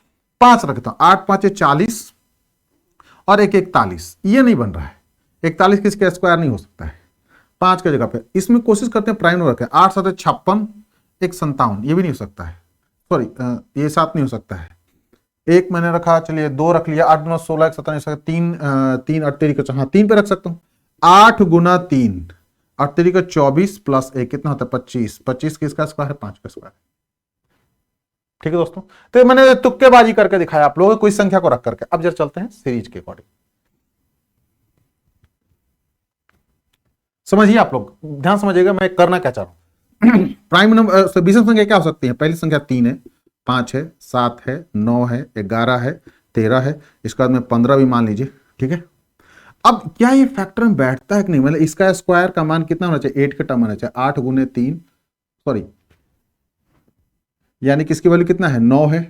5 रखता हूं, 8 5 40 और 1 41, ये नहीं बन रहा है, 41 किसका स्क्वायर नहीं हो सकता है, 5 की जगह पे इसमें कोशिश करते हैं प्राइम रखें, 8 7 56, 1 57, ये भी नहीं हो सकता है, सॉरी ये 7 नहीं हो सकता है, 1 मैंने रखा, चलिए 2 रख लिया, 8 9 16 1 17 3 3 38 का, हाँ 3 पे रख सकता हूँ, 8 गुना 3 38 का 24 प्लस 1 कितना होता है 25, 25 किसका स्क्वायर है, 5 का स्क्वायर। ठीक है दोस्तों, तो मैंने तुक्केबाजी करके दिखाया आप लोगों को, कोई संख्या को रख करके। अब जब चलते हैं सीरीज के अकॉर्डिंग, समझिए आप लोग, ध्यान समझिएगा मैं करना क्या चाह रहा हूं। प्राइम नंबर विषम संख्या क्या हो सकती है, पहली संख्या 3 है, 5 है, 7 है, 9 है, 11 है, 13 है, इसके बाद में 15 भी मान लीजिए, ठीक है। अब क्या ये फैक्टर में बैठता है कि नहीं, मतलब इसका स्क्वायर का मान कितना होना चाहिए, 8 का टर्म होना चाहिए, 8 गुने 3, सॉरी यानी कि इसकी वैल्यू कितना है, 9 है।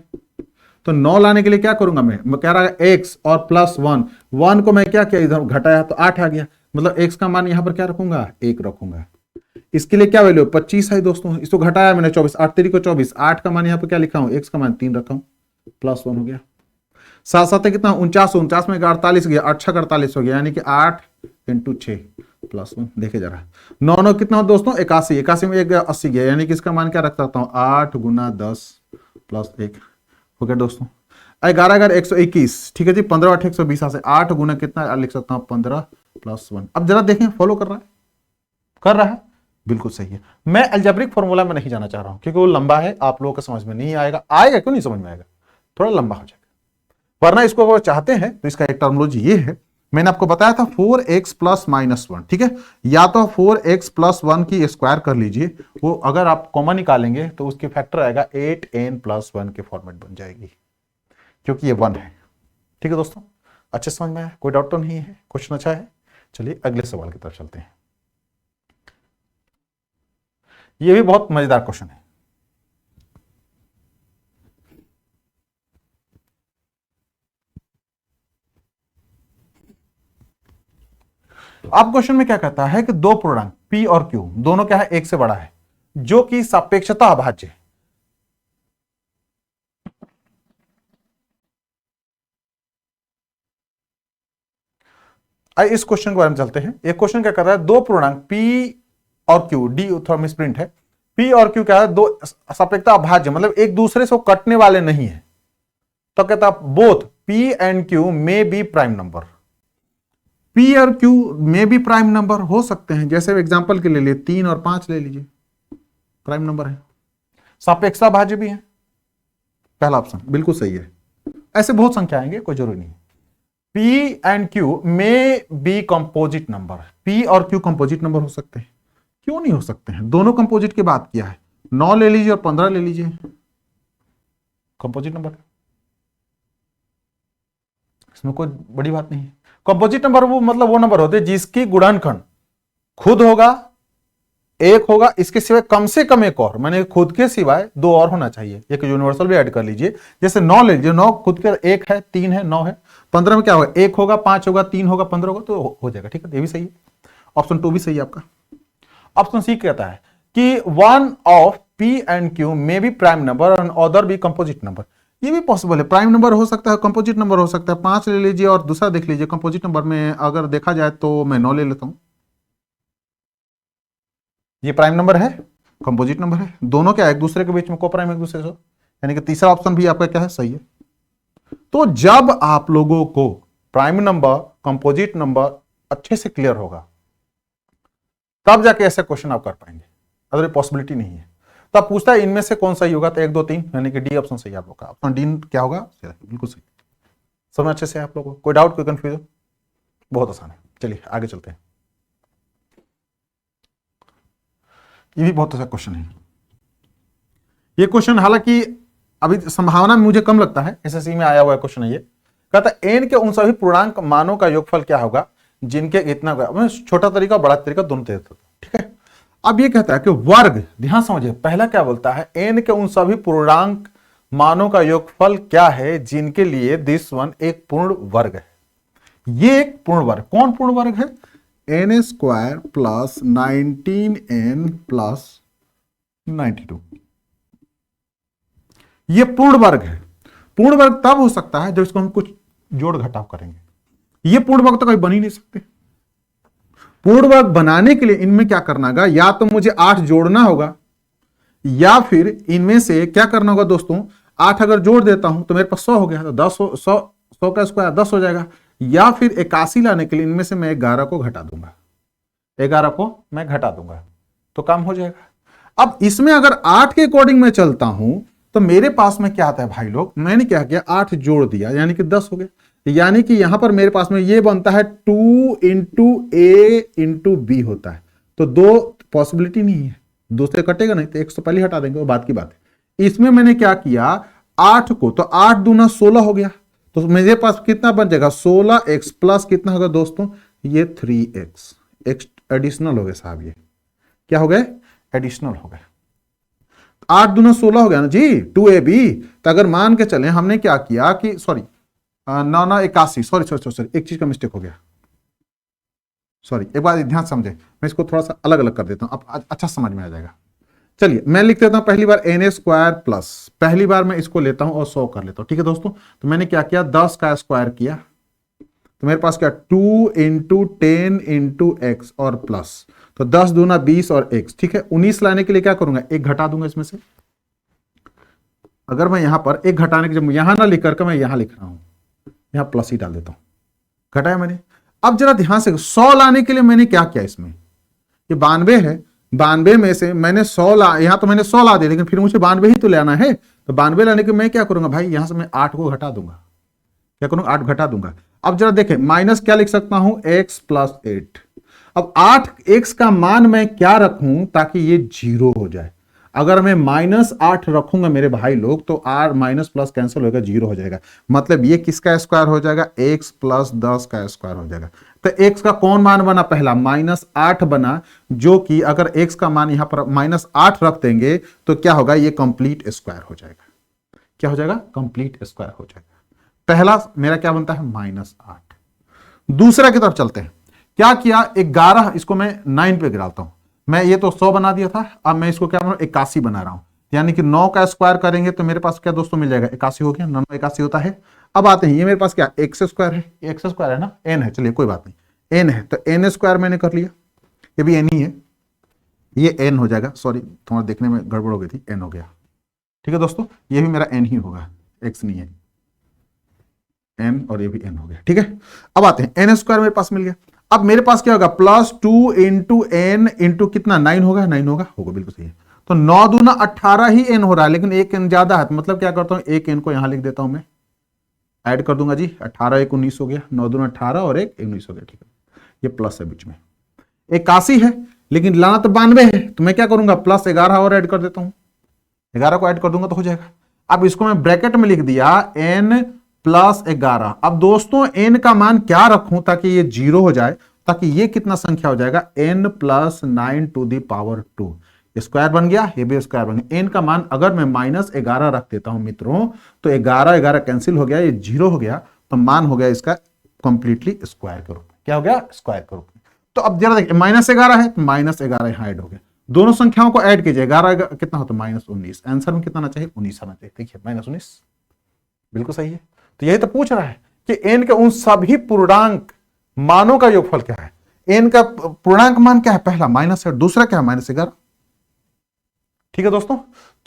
तो 9 लाने के लिए क्या करूंगा मैं कह रहा है x और +1, 1 को मैं क्या किया, इधर घटाया तो 8 आ गया, मतलब x का मान यहां पर क्या रखूंगा, 1 रखूंगा। इसके लिए क्या वैल्यू 25 है दोस्तों, इसको घटाया मैंने 24, 8 3 को 24, 8 का मान यहां पर क्या लिखा हूं, x का मान 3 रखा हूं, +1 हो गया। 7 7 कितना 49, 49 में 48 गया, 8 6 48 हो गया, यानी कि 8 × 6 +1, देखे जरा 9 9 कितना हो दोस्तों, 81, 81 में 1 80 गया, यानी कि इसका मान क्या रख सकता हूं, 8 गुना 10 + 1 हो गया दोस्तों। 11 11 121, ठीक है जी, 15 8 120 से 8 गुना कितना लिख सकता हूं, 15 + 1। अब जरा देखें फॉलो कर रहा है, कर रहा है, बिल्कुल सही है। मैं अलजेब्रिक फॉर्मूला में नहीं जाना चाह रहा हूं, क्योंकि वो लंबा है, आप लोगों को समझ में नहीं आएगा, आएगा क्यों नहीं समझ में आएगा, थोड़ा लंबा हो जाएगा। वरना इसको अगर चाहते हैं तो इसका एक टर्मिनोलॉजी ये है, मैंने आपको बताया था 4x + -1, ठीक है, या तो 4x + 1 की स्क्वायर कर लीजिए, वो अगर आप कॉमन निकालेंगे तो उसके फैक्टर आएगा 8n+1 के फॉर्मेट बन जाएगी, क्योंकि ये 1 है। ठीक है दोस्तों, अच्छे समझ में आया, कोई डाउट तो नहीं है, क्वेश्चन अच्छा है। चलिए अगले सवाल की तरफ चलते हैं, ये भी बहुत मजेदार क्वेश्चन है। अब क्वेश्चन में क्या कहता है कि दो पूर्णांक P और Q दोनों क्या है, एक से बड़ा है, जो कि सापेक्षता अभाज्य है। आइए इस क्वेश्चन के बारे में चलते हैं। एक क्वेश्चन क्या कर रहा है, दो पूर्णांक P और Q, डी थोड़ा मिसप्रिंट है, P और Q क्या है, दो सापेक्षता अभाज्य, मतलब एक दूसरे से कटने वाले नहीं है। तो कहता है both P and Q may be prime number. P और Q में भी प्राइम नंबर हो सकते हैं, जैसे एग्जांपल के लिए 3 और 5 ले लीजिए, प्राइम नंबर है, सापेक्षता भाज्य भी है। पहला ऑप्शन बिल्कुल सही है। ऐसे बहुत संख्या आएंगे, कोई जरूरी नहीं। P एंड Q में बी कंपोजिट नंबर, P और Q कंपोजिट नंबर हो सकते हैं, क्यों नहीं हो सकते हैं, दोनों कंपोजिट की बात किया है। 9 ले लीजिए और 15 ले लीजिए, कंपोजिट नंबर, इसमें कोई बड़ी बात नहीं है। कंपोजिट नंबर वो मतलब वो नंबर होते हैं जिसकी गुणनखंड खुद होगा, एक होगा, इसके सिवाय कम से कम एक और, मैंने खुद के सिवाय दो और होना चाहिए, एक यूनिवर्सल भी ऐड कर लीजिए। जैसे 9 ले लीजिए, 9 खुद के एक है, 3 है, 9 है। 15 में क्या होगा, एक होगा, 5 होगा, 3 होगा, 15 होगा, तो हो जाएगा। ठीक है, ये भी सही है, ऑप्शन 2 भी सही है आपका। ऑप्शन सी कहता है कि one of P and Q may be prime number and other be composite number. ये भी पॉसिबल है, प्राइम नंबर हो सकता है, कंपोजिट नंबर हो सकता है। 5 ले लीजिए और दूसरा देख लीजिए, कंपोजिट नंबर में अगर देखा जाए तो मैं 9 ले लेता हूं, ये प्राइम नंबर है, कंपोजिट नंबर है, दोनों क्या एक दूसरे के बीच में को प्राइम एक दूसरे से, यानी कि तीसरा ऑप्शन भी आपका क्या है, सही है। तो जब आप लोगों को प्राइम नंबर कंपोजिट नंबर अच्छे से क्लियर होगा, तब जाके ऐसे क्वेश्चन आप कर पाएंगे, अगर पॉसिबिलिटी नहीं है तो आप पूछता है इनमें से कौन सही होगा, तो 1 2 3, यानी कि डी ऑप्शन सही आप लोग का, ऑप्शन डी क्या होगा, बिल्कुल सही। समझ अच्छे से आप लोगों को, कोई डाउट कोई कंफ्यूजन, बहुत आसान है। चलिए आगे चलते हैं, ये भी बहुत अच्छा क्वेश्चन है। ये क्वेश्चन हालांकि अभी संभावना मुझे कम लगता है, एसएससी में आया हुआ क्वेश्चन है ये। कहता है एन के उन सभी पूर्णांक मानों का योगफल क्या होगा जिनके इतना, छोटा तरीका बड़ा तरीका दोनों तरीका, ठीक है। अब ये कहता है कि वर्ग, ध्यान समझिए, पहला क्या बोलता है, एन के उन सभी पूर्णांक मानों का योगफल क्या है जिनके लिए दिस वन एक पूर्ण वर्ग है। ये एक पूर्ण वर्ग, कौन पूर्ण वर्ग है, N square plus 19n plus 92, ये पूर्ण वर्ग है। पूर्ण वर्ग तब हो सकता है जब इसको हम कुछ जोड़ घटाव करेंगे, ये पूर्ण वर्ग तो कभी बन ही नहीं सकते। पूर्ण वर्ग बनाने के लिए इनमें क्या करना होगा, या तो मुझे 8 जोड़ना होगा, या फिर इनमें से क्या करना होगा दोस्तों, 8 अगर जोड़ देता हूं तो मेरे पास 100 हो गया, तो 10 100 का स्क्वायर 10 हो जाएगा। या फिर 81 लाने के लिए इनमें से मैं 11 को घटा दूंगा, 11 को मैं घटा दूंगा, तो काम हो जाएगा। अब इसमें अगर 8 के अकॉर्डिंग मैं चलता हूं तो मेरे पास में क्या आता है भाई लोग, मैंने क्या किया, 8 जोड़ दिया यानी कि 10 हो गया, यानी कि यहां पर मेरे पास में ये बनता है 2 इंटू ए इंटू बी होता है। तो दो पॉसिबिलिटी नहीं है, दूसरे कटेगा नहीं, तो 1 तो पहले हटा देंगे, वो बात की बात है। इसमें मैंने क्या किया, 8 को, तो 8 दूना 16 हो गया, तो मेरे पास कितना बन जाएगा, 16x प्लस कितना होगा दोस्तों, ये 3x, एक्स एडिशनल हो गए साहब, ये क्या हो गए, एडिशनल हो गए। 8 दूना 16 हो गया ना जी, 2ab। तो अगर मान के चले हमने क्या किया कि सॉरी 9 81, सॉरी एक चीज का मिस्टेक हो गया, सॉरी, एक बार ध्यान समझे, मैं इसको थोड़ा सा अलग अलग कर देता हूं, अब अच्छा समझ में आ जाएगा। चलिए मैं लिख देता हूं पहली बार एन स्क्वायर प्लस, पहली बार मैं इसको लेता हूं और 100 कर लेता हूं, ठीक है दोस्तों। तो मैंने क्या किया, 10 का स्क्वायर किया, तो मेरे पास क्या 2 इंटू 10 इंटू एक्स और प्लस, तो 10 दूना 20 और x, ठीक है। 19 लाने के लिए क्या करूंगा, एक घटा दूंगा इसमें से। अगर मैं यहां पर एक घटाने के, जब यहां ना लिख करके मैं यहां लिख रहा हूं, यहां प्लस ही डाल देता हूं, घटाया मैंने। अब जरा ध्यान से, 100 लाने के लिए मैंने क्या किया, इसमें ये 92 है, 92 में से मैंने 100 ला, यहां तो मैंने 100 ला दिया, लेकिन फिर मुझे 92 ही तो लाना है, तो 92 लाने के मैं क्या करूंगा भाई, यहां से मैं 8 को घटा दूंगा, क्या करूंगा, 8 घटा दूंगा। अब जरा देखें, माइनस क्या लिख सकता हूं, x प्लस 8। अब 8x का मान मैं क्या रखूं ताकि ये 0 हो जाए, अगर मैं -8 रखूंगा मेरे भाई लोग, तो r माइनस प्लस कैंसिल होगा, 0 हो जाएगा, मतलब ये किसका स्क्वायर हो जाएगा, x प्लस 10 का स्क्वायर हो जाएगा। तो x का कौन मान बना, पहला -8 बना, जो कि अगर x का मान यहां पर -8 रख देंगे तो क्या होगा, ये कंप्लीट स्क्वायर हो जाएगा, क्या हो जाएगा, कंप्लीट स्क्वायर हो जाएगा। पहला मेरा क्या बनता है, -8। दूसरा की तरफ चलते हैं, क्या किया, 11, इसको मैं 9 पे गिराता हूं। मैं ये तो 100 बना दिया था, अब मैं इसको क्या बना 81 बना रहा हूं। यानी कि 9 का स्क्वायर करेंगे तो मेरे पास क्या दोस्तों मिल जाएगा, 81 हो गया। 9 81 होता है। अब आते हैं, ये मेरे पास क्या एक्स स्क्वायर है, एक्स स्क्वायर है ना, एन है, चलिए कोई बात नहीं, एन है तो एन स्क्वायर मैंने कर लिया, ये भी एन ही है, ये एन हो जाएगा, सॉरी थोड़ा देखने में गड़बड़ हो गई थी, एन हो गया। ठीक है दोस्तों, ये भी मेरा एन ही होगा, एक्स नहीं है, एन, और ये भी एन हो गया। ठीक है, अब आते हैं, एन स्क्वायर मेरे पास मिल गया। अब मेरे पास क्या होगा, +2 इंटू एन इंटू कितना, 9 होगा, 9 होगा, बिल्कुल सही है। तो 9 दूना 18 ही एन हो रहा है, लेकिन एक एन ज्यादा है, तो मतलब क्या करता हूं, एक एन को यहां लिख देता हूं, मैं ऐड कर दूंगा जी, 18 1 19 हो गया, 9 दूना 18 और 1 19 हो गया। ठीक है, ये प्लस है बीच में, 81 है, लेकिन लाना तो 92 है, तो मैं क्या करूंगा, +11 और ऐड कर देता हूं, 11 को ऐड कर दूंगा तो हो जाएगा। अब इसको मैं ब्रैकेट में लिख दिया, n +11। अब दोस्तों n का मान क्या रखूं ताकि ये 0 हो जाए, ताकि ये कितना संख्या हो जाएगा, n + 9 to the power 2, square बन गया, ये भी स्क्वायर बन गया। n का मान अगर मैं -11 रख देता हूं मित्रों, तो 11 11 कैंसिल हो गया, ये 0 हो गया, तो मान हो गया इसका कंप्लीटली स्क्वायर के रूप में। क्या हो गया, स्क्वायर के रूप में। तो अब जरा देखिए, -11 है तो -11 यहां ऐड हो गया, दोनों संख्याओं को ऐड कीजिए, 11 कितना होता है, -19, आंसर में कितना आना चाहिए, 19 आना चाहिए। देखिए -19 बिल्कुल सही है। तो यही तो पूछ रहा है कि n के उन सभी पूर्णांक मानों का योगफल क्या है। n का पूर्णांक मान क्या है, पहला माइनस है, दूसरा क्या है, -11। ठीक है दोस्तों,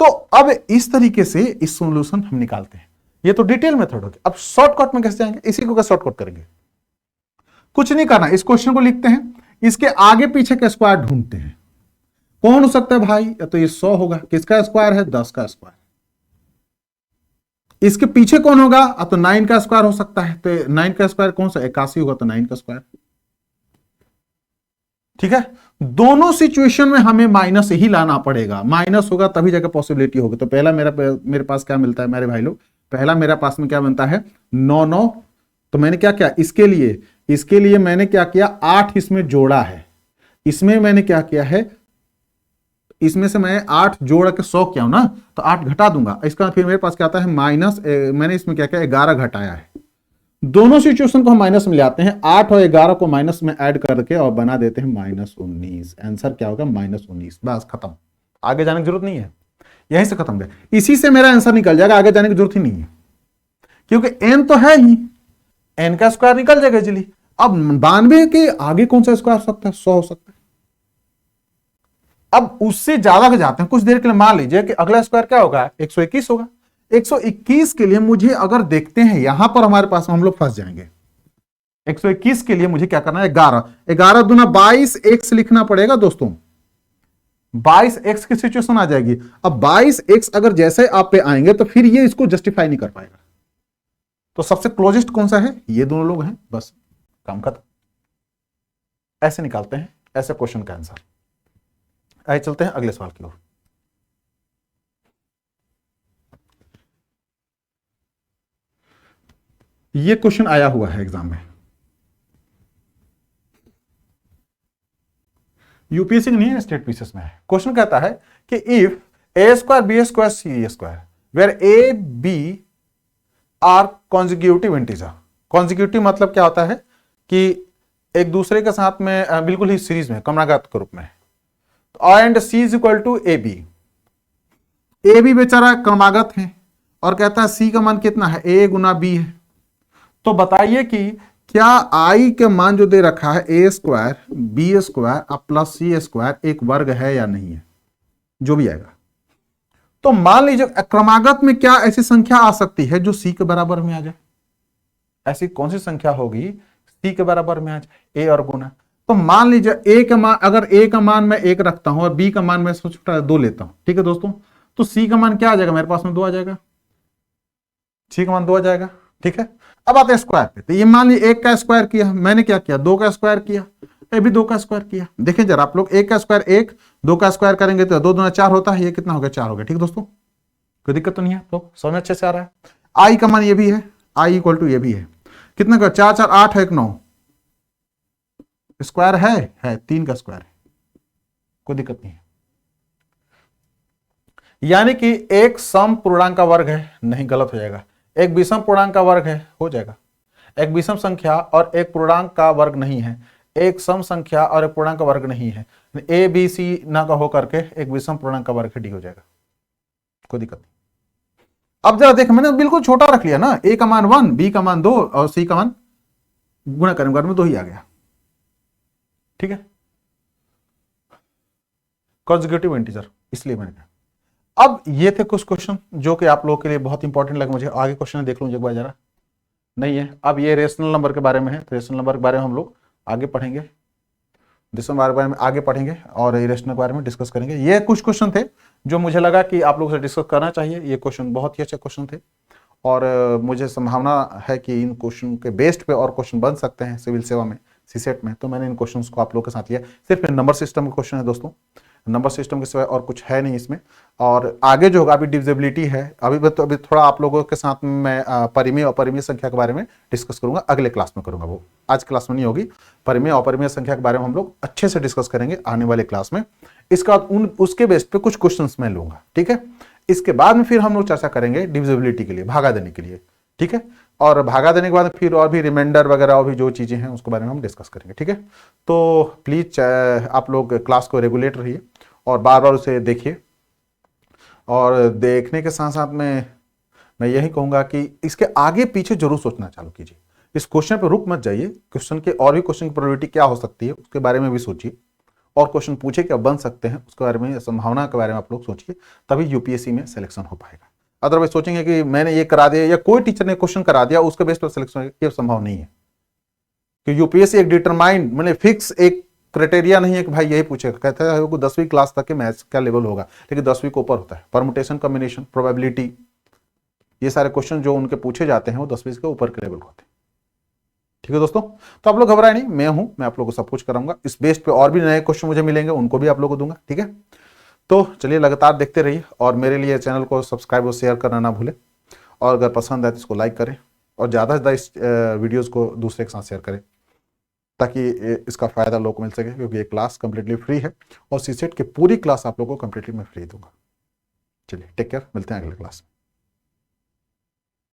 तो अब इस तरीके से इस सॉल्यूशन हम निकालते हैं। ये तो डिटेल मेथड हो गया। अब शॉर्टकट में कैसे जाएंगे, इसी को कैसे शॉर्टकट करेंगे, कुछ नहीं करना, इस क्वेश्चन को लिखते हैं, इसके आगे पीछे का स्क्वायर ढूंढते हैं। कौन हो सकता है भाई, या तो ये 100 होगा, किसका स्क्वायर है, 10 का स्क्वायर। इसके पीछे कौन होगा, अब तो 9 का स्क्वायर हो सकता है, तो 9 का स्क्वायर कौन सा, 81 होगा, तो 9 का स्क्वायर। ठीक है, दोनों सिचुएशन में हमें माइनस ही लाना पड़ेगा, माइनस होगा तभी जाकर पॉसिबिलिटी होगी। तो पहला मेरे पास क्या मिलता है मेरे भाई लोग, पहला मेरा पास में क्या बनता है, 9 9, तो मैंने क्या किया, इसके लिए मैंने क्या किया, 8 इसमें जोड़ा है, इसमें मैंने क्या किया है, इसमें से मैं 8 जोड़ के 100 किया हूं ना, तो 8 घटा दूंगा, इसका फिर मेरे पास क्या आता है माइनस, मैंने इसमें क्या किया, 11 घटाया है। दोनों सिचुएशन को हम माइनस में ले आते हैं, 8 और 11 को माइनस में ऐड करके और बना देते हैं -19। आंसर क्या होगा, -19। बस खत्म, आगे जाने की जरूरत नहीं है, यहीं से खत्म गया, इसी से मेरा आंसर निकल जाएगा, आगे जाने की जरूरत ही नहीं है, क्योंकि n तो है ही, n का स्क्वायर निकल जाएगा इजीली। अब 92 के आगे कौन सा स्क्वायर हो सकता है, 100 हो सकता है। अब उससे ज्यादा के जाते हैं, कुछ देर के लिए मान लीजिए कि अगला स्क्वायर क्या होगा, 121 होगा। 121 के लिए मुझे अगर देखते हैं, यहां पर हमारे पास हम लोग फंस जाएंगे। 121 के लिए मुझे क्या करना है, 11 11 दूना 22 x लिखना पड़ेगा दोस्तों, 22x की सिचुएशन आ जाएगी। अब 22x अगर जैसे आप पे आएंगे तो फिर ये इसको जस्टिफाई नहीं कर पाएगा। तो सबसे क्लोजेस्ट कौन सा है, ये दोनों लोग हैं, बस काम खत्म। ऐसे निकालते हैं, ऐसे क्वेश्चन का आंसर। आइए चलते हैं अगले सवाल की ओर। ये क्वेश्चन आया हुआ है एग्जाम में, यूपीएससी नहीं है, स्टेट पीसीएस में है। क्वेश्चन कहता है कि if a² b² c² where a b are consecutive integer. Consecutive मतलब क्या होता है कि एक दूसरे के साथ में बिल्कुल ही सीरीज में, क्रमागत के रूप में, and c is equal to A B. A B बेचारा क्रमागत है और कहता है c का मान कितना है, a गुना b है। तो बताइए कि क्या i के मान जो दे रखा है a² b² प्लस c² एक वर्ग है या नहीं है, जो भी आएगा। तो मान लीजिए क्रमागत में क्या ऐसी संख्या आ सकती है जो c के बराबर में आ जाए, ऐसी कौन सी संख्या होगी c के बराबर में आ जाए, a और गुना। तो मान लीजिए a का मान, अगर a का मान मैं 1 रखता हूं और b का मान मैं छोटा 2 लेता हूं, ठीक है दोस्तों, तो c का मान क्या आ जाएगा, मेरे पास में 2 आ जाएगा, c का मान 2 आ जाएगा। ठीक है, अब आते हैं स्क्वायर पे। तो ये मान लीजिए 1 का स्क्वायर किया, मैंने क्या किया, 2 का स्क्वायर किया, ये भी 2 का स्क्वायर किया। देखिए जरा आप लोग, 1 का स्क्वायर 1, 2 का स्क्वायर करेंगे तो 2 दूना 4 होता है, ये कितना हो गया, 4 हो गया। ठीक दोस्तों, कोई दिक्कत तो नहीं है, तो समझ में अच्छे से आ रहा है। आई का मान ये भी है, आई इक्वल टू ये भी है, कितना का 4 4 8 1 9, स्क्वायर है 3 का स्क्वायर है, कोई दिक्कत नहीं है। यानी कि एक सम पूर्णांक का वर्ग है, नहीं गलत हो जाएगा। एक विषम पूर्णांक का वर्ग है, हो जाएगा। एक विषम संख्या और एक पूर्णांक का वर्ग नहीं है, एक सम संख्या और एक पूर्णांक का वर्ग नहीं है, ए बी सी ना का हो करके एक विषम पूर्णांक का वर्ग डी हो जाएगा, कोई दिक्कत नहीं। अब जरा देख, मैंने बिल्कुल छोटा रख लिया ना, ए का मान 1, बी का मान 2 और सी का मान गुणा करेंगे में 2 ही आ गया, ठीक है, कंसेक्यूटिव इंटीजर, इसलिए मैंने कहा। अब ये थे कुछ क्वेश्चन जो कि आप लोगों के लिए बहुत इंपॉर्टेंट लगे मुझे। आगे क्वेश्चन देख लूँ एक बार जरा, नहीं है। अब ये रेशनल नंबर के बारे में है, तो रेशनल नंबर के बारे में हम लोग आगे पढ़ेंगे, डेसिमल के बारे में आगे पढ़ेंगे और इरेशनल के बारे में डिस्कस करेंगे। ये कुछ क्वेश्चन थे जो मुझे लगा कि आप लोगों से डिस्कस करना चाहिए। ये क्वेश्चन बहुत ही अच्छे क्वेश्चन थे और मुझे संभावना है कि इन क्वेश्चन के बेस्ड पे और क्वेश्चन बन सकते हैं सिविल सेवा में, सीसेट में, तो मैंने इन क्वेश्चंस को आप लोगों के साथ लिया। सिर्फ नंबर सिस्टम का क्वेश्चन है दोस्तों, नंबर सिस्टम के सिवाय और कुछ है नहीं इसमें। और आगे जो होगा, अभी डिविजिबिलिटी है, अभी थोड़ा आप लोगों के साथ में मैं परिमेय और अपरिमेय संख्या के बारे में डिस्कस करूंगा, अगले क्लास में करूंगा, वो आज क्लास में नहीं होगी। परिमेय और अपरिमेय संख्या के बारे में हम लोग अच्छे से डिस्कस करेंगे आने वाले क्लास में। इसका उसके बेस पे कुछ क्वेश्चन मैं लूंगा, ठीक है। इसके बाद में फिर हम लोग चर्चा करेंगे डिविजिबिलिटी के लिए, भागा देने के लिए, ठीक है। और भागा देने के बाद फिर और भी रिमाइंडर वगैरह और भी जो चीजें हैं उसके बारे में हम डिस्कस करेंगे, ठीक है। तो प्लीज आप लोग क्लास को रेगुलेट रहिए और बार बार उसे देखिए, और देखने के साथ साथ में मैं यही कहूंगा कि इसके आगे पीछे जरूर सोचना चालू कीजिए। इस क्वेश्चन पे रुक मत जाइए, क्वेश्चन के और भी क्वेश्चन की प्रोबेबिलिटी क्या हो सकती है उसके बारे में भी सोचिए, और क्वेश्चन पूछे क्या बन सकते हैं उसके बारे में, संभावना के बारे में आप लोग सोचिए, तभी यूपीएससी में सिलेक्शन हो पाएगा। अदरवाइज सोचेंगे कि मैंने ये करा दिया या कोई टीचर ने क्वेश्चन करा दिया उसके बेस पर सिलेक्शन, ये संभव नहीं है। कि यूपीएससी एक डिटरमाइंड, मैंने फिक्स एक क्राइटेरिया नहीं है कि भाई यही पूछेगा। कहता है 10वीं क्लास तक के मैथ्स क्या लेवल होगा, लेकिन 10वीं को ऊपर होता है। परमुटेशन, कॉम्बिनेशन, प्रोबेबिलिटी, ये सारे क्वेश्चन जो उनके पूछे जाते हैं वो 10वीं के ऊपर के लेवल के होते हैं, ठीक है दोस्तों। तो आप लोग घबराए नहीं, मैं हूं, मैं आप लोगों को सब कुछ कराऊंगा। इस बेस पे और भी नए क्वेश्चन मुझे मिलेंगे, उनको भी आप लोगों को दूंगा, ठीक है। तो चलिए लगातार देखते रहिए और मेरे लिए चैनल को सब्सक्राइब और शेयर करना ना भूलें, और अगर पसंद आए तो इसको लाइक करें और ज़्यादा से ज़्यादा इस वीडियोज़ को दूसरे के साथ शेयर करें, ताकि इसका फ़ायदा लोगों को मिल सके, क्योंकि ये क्लास कंप्लीटली फ्री है और सीसेट की पूरी क्लास आप लोगों को कंप्लीटली मैं फ्री दूंगा। चलिए टेक केयर, मिलते हैं अगले क्लास में।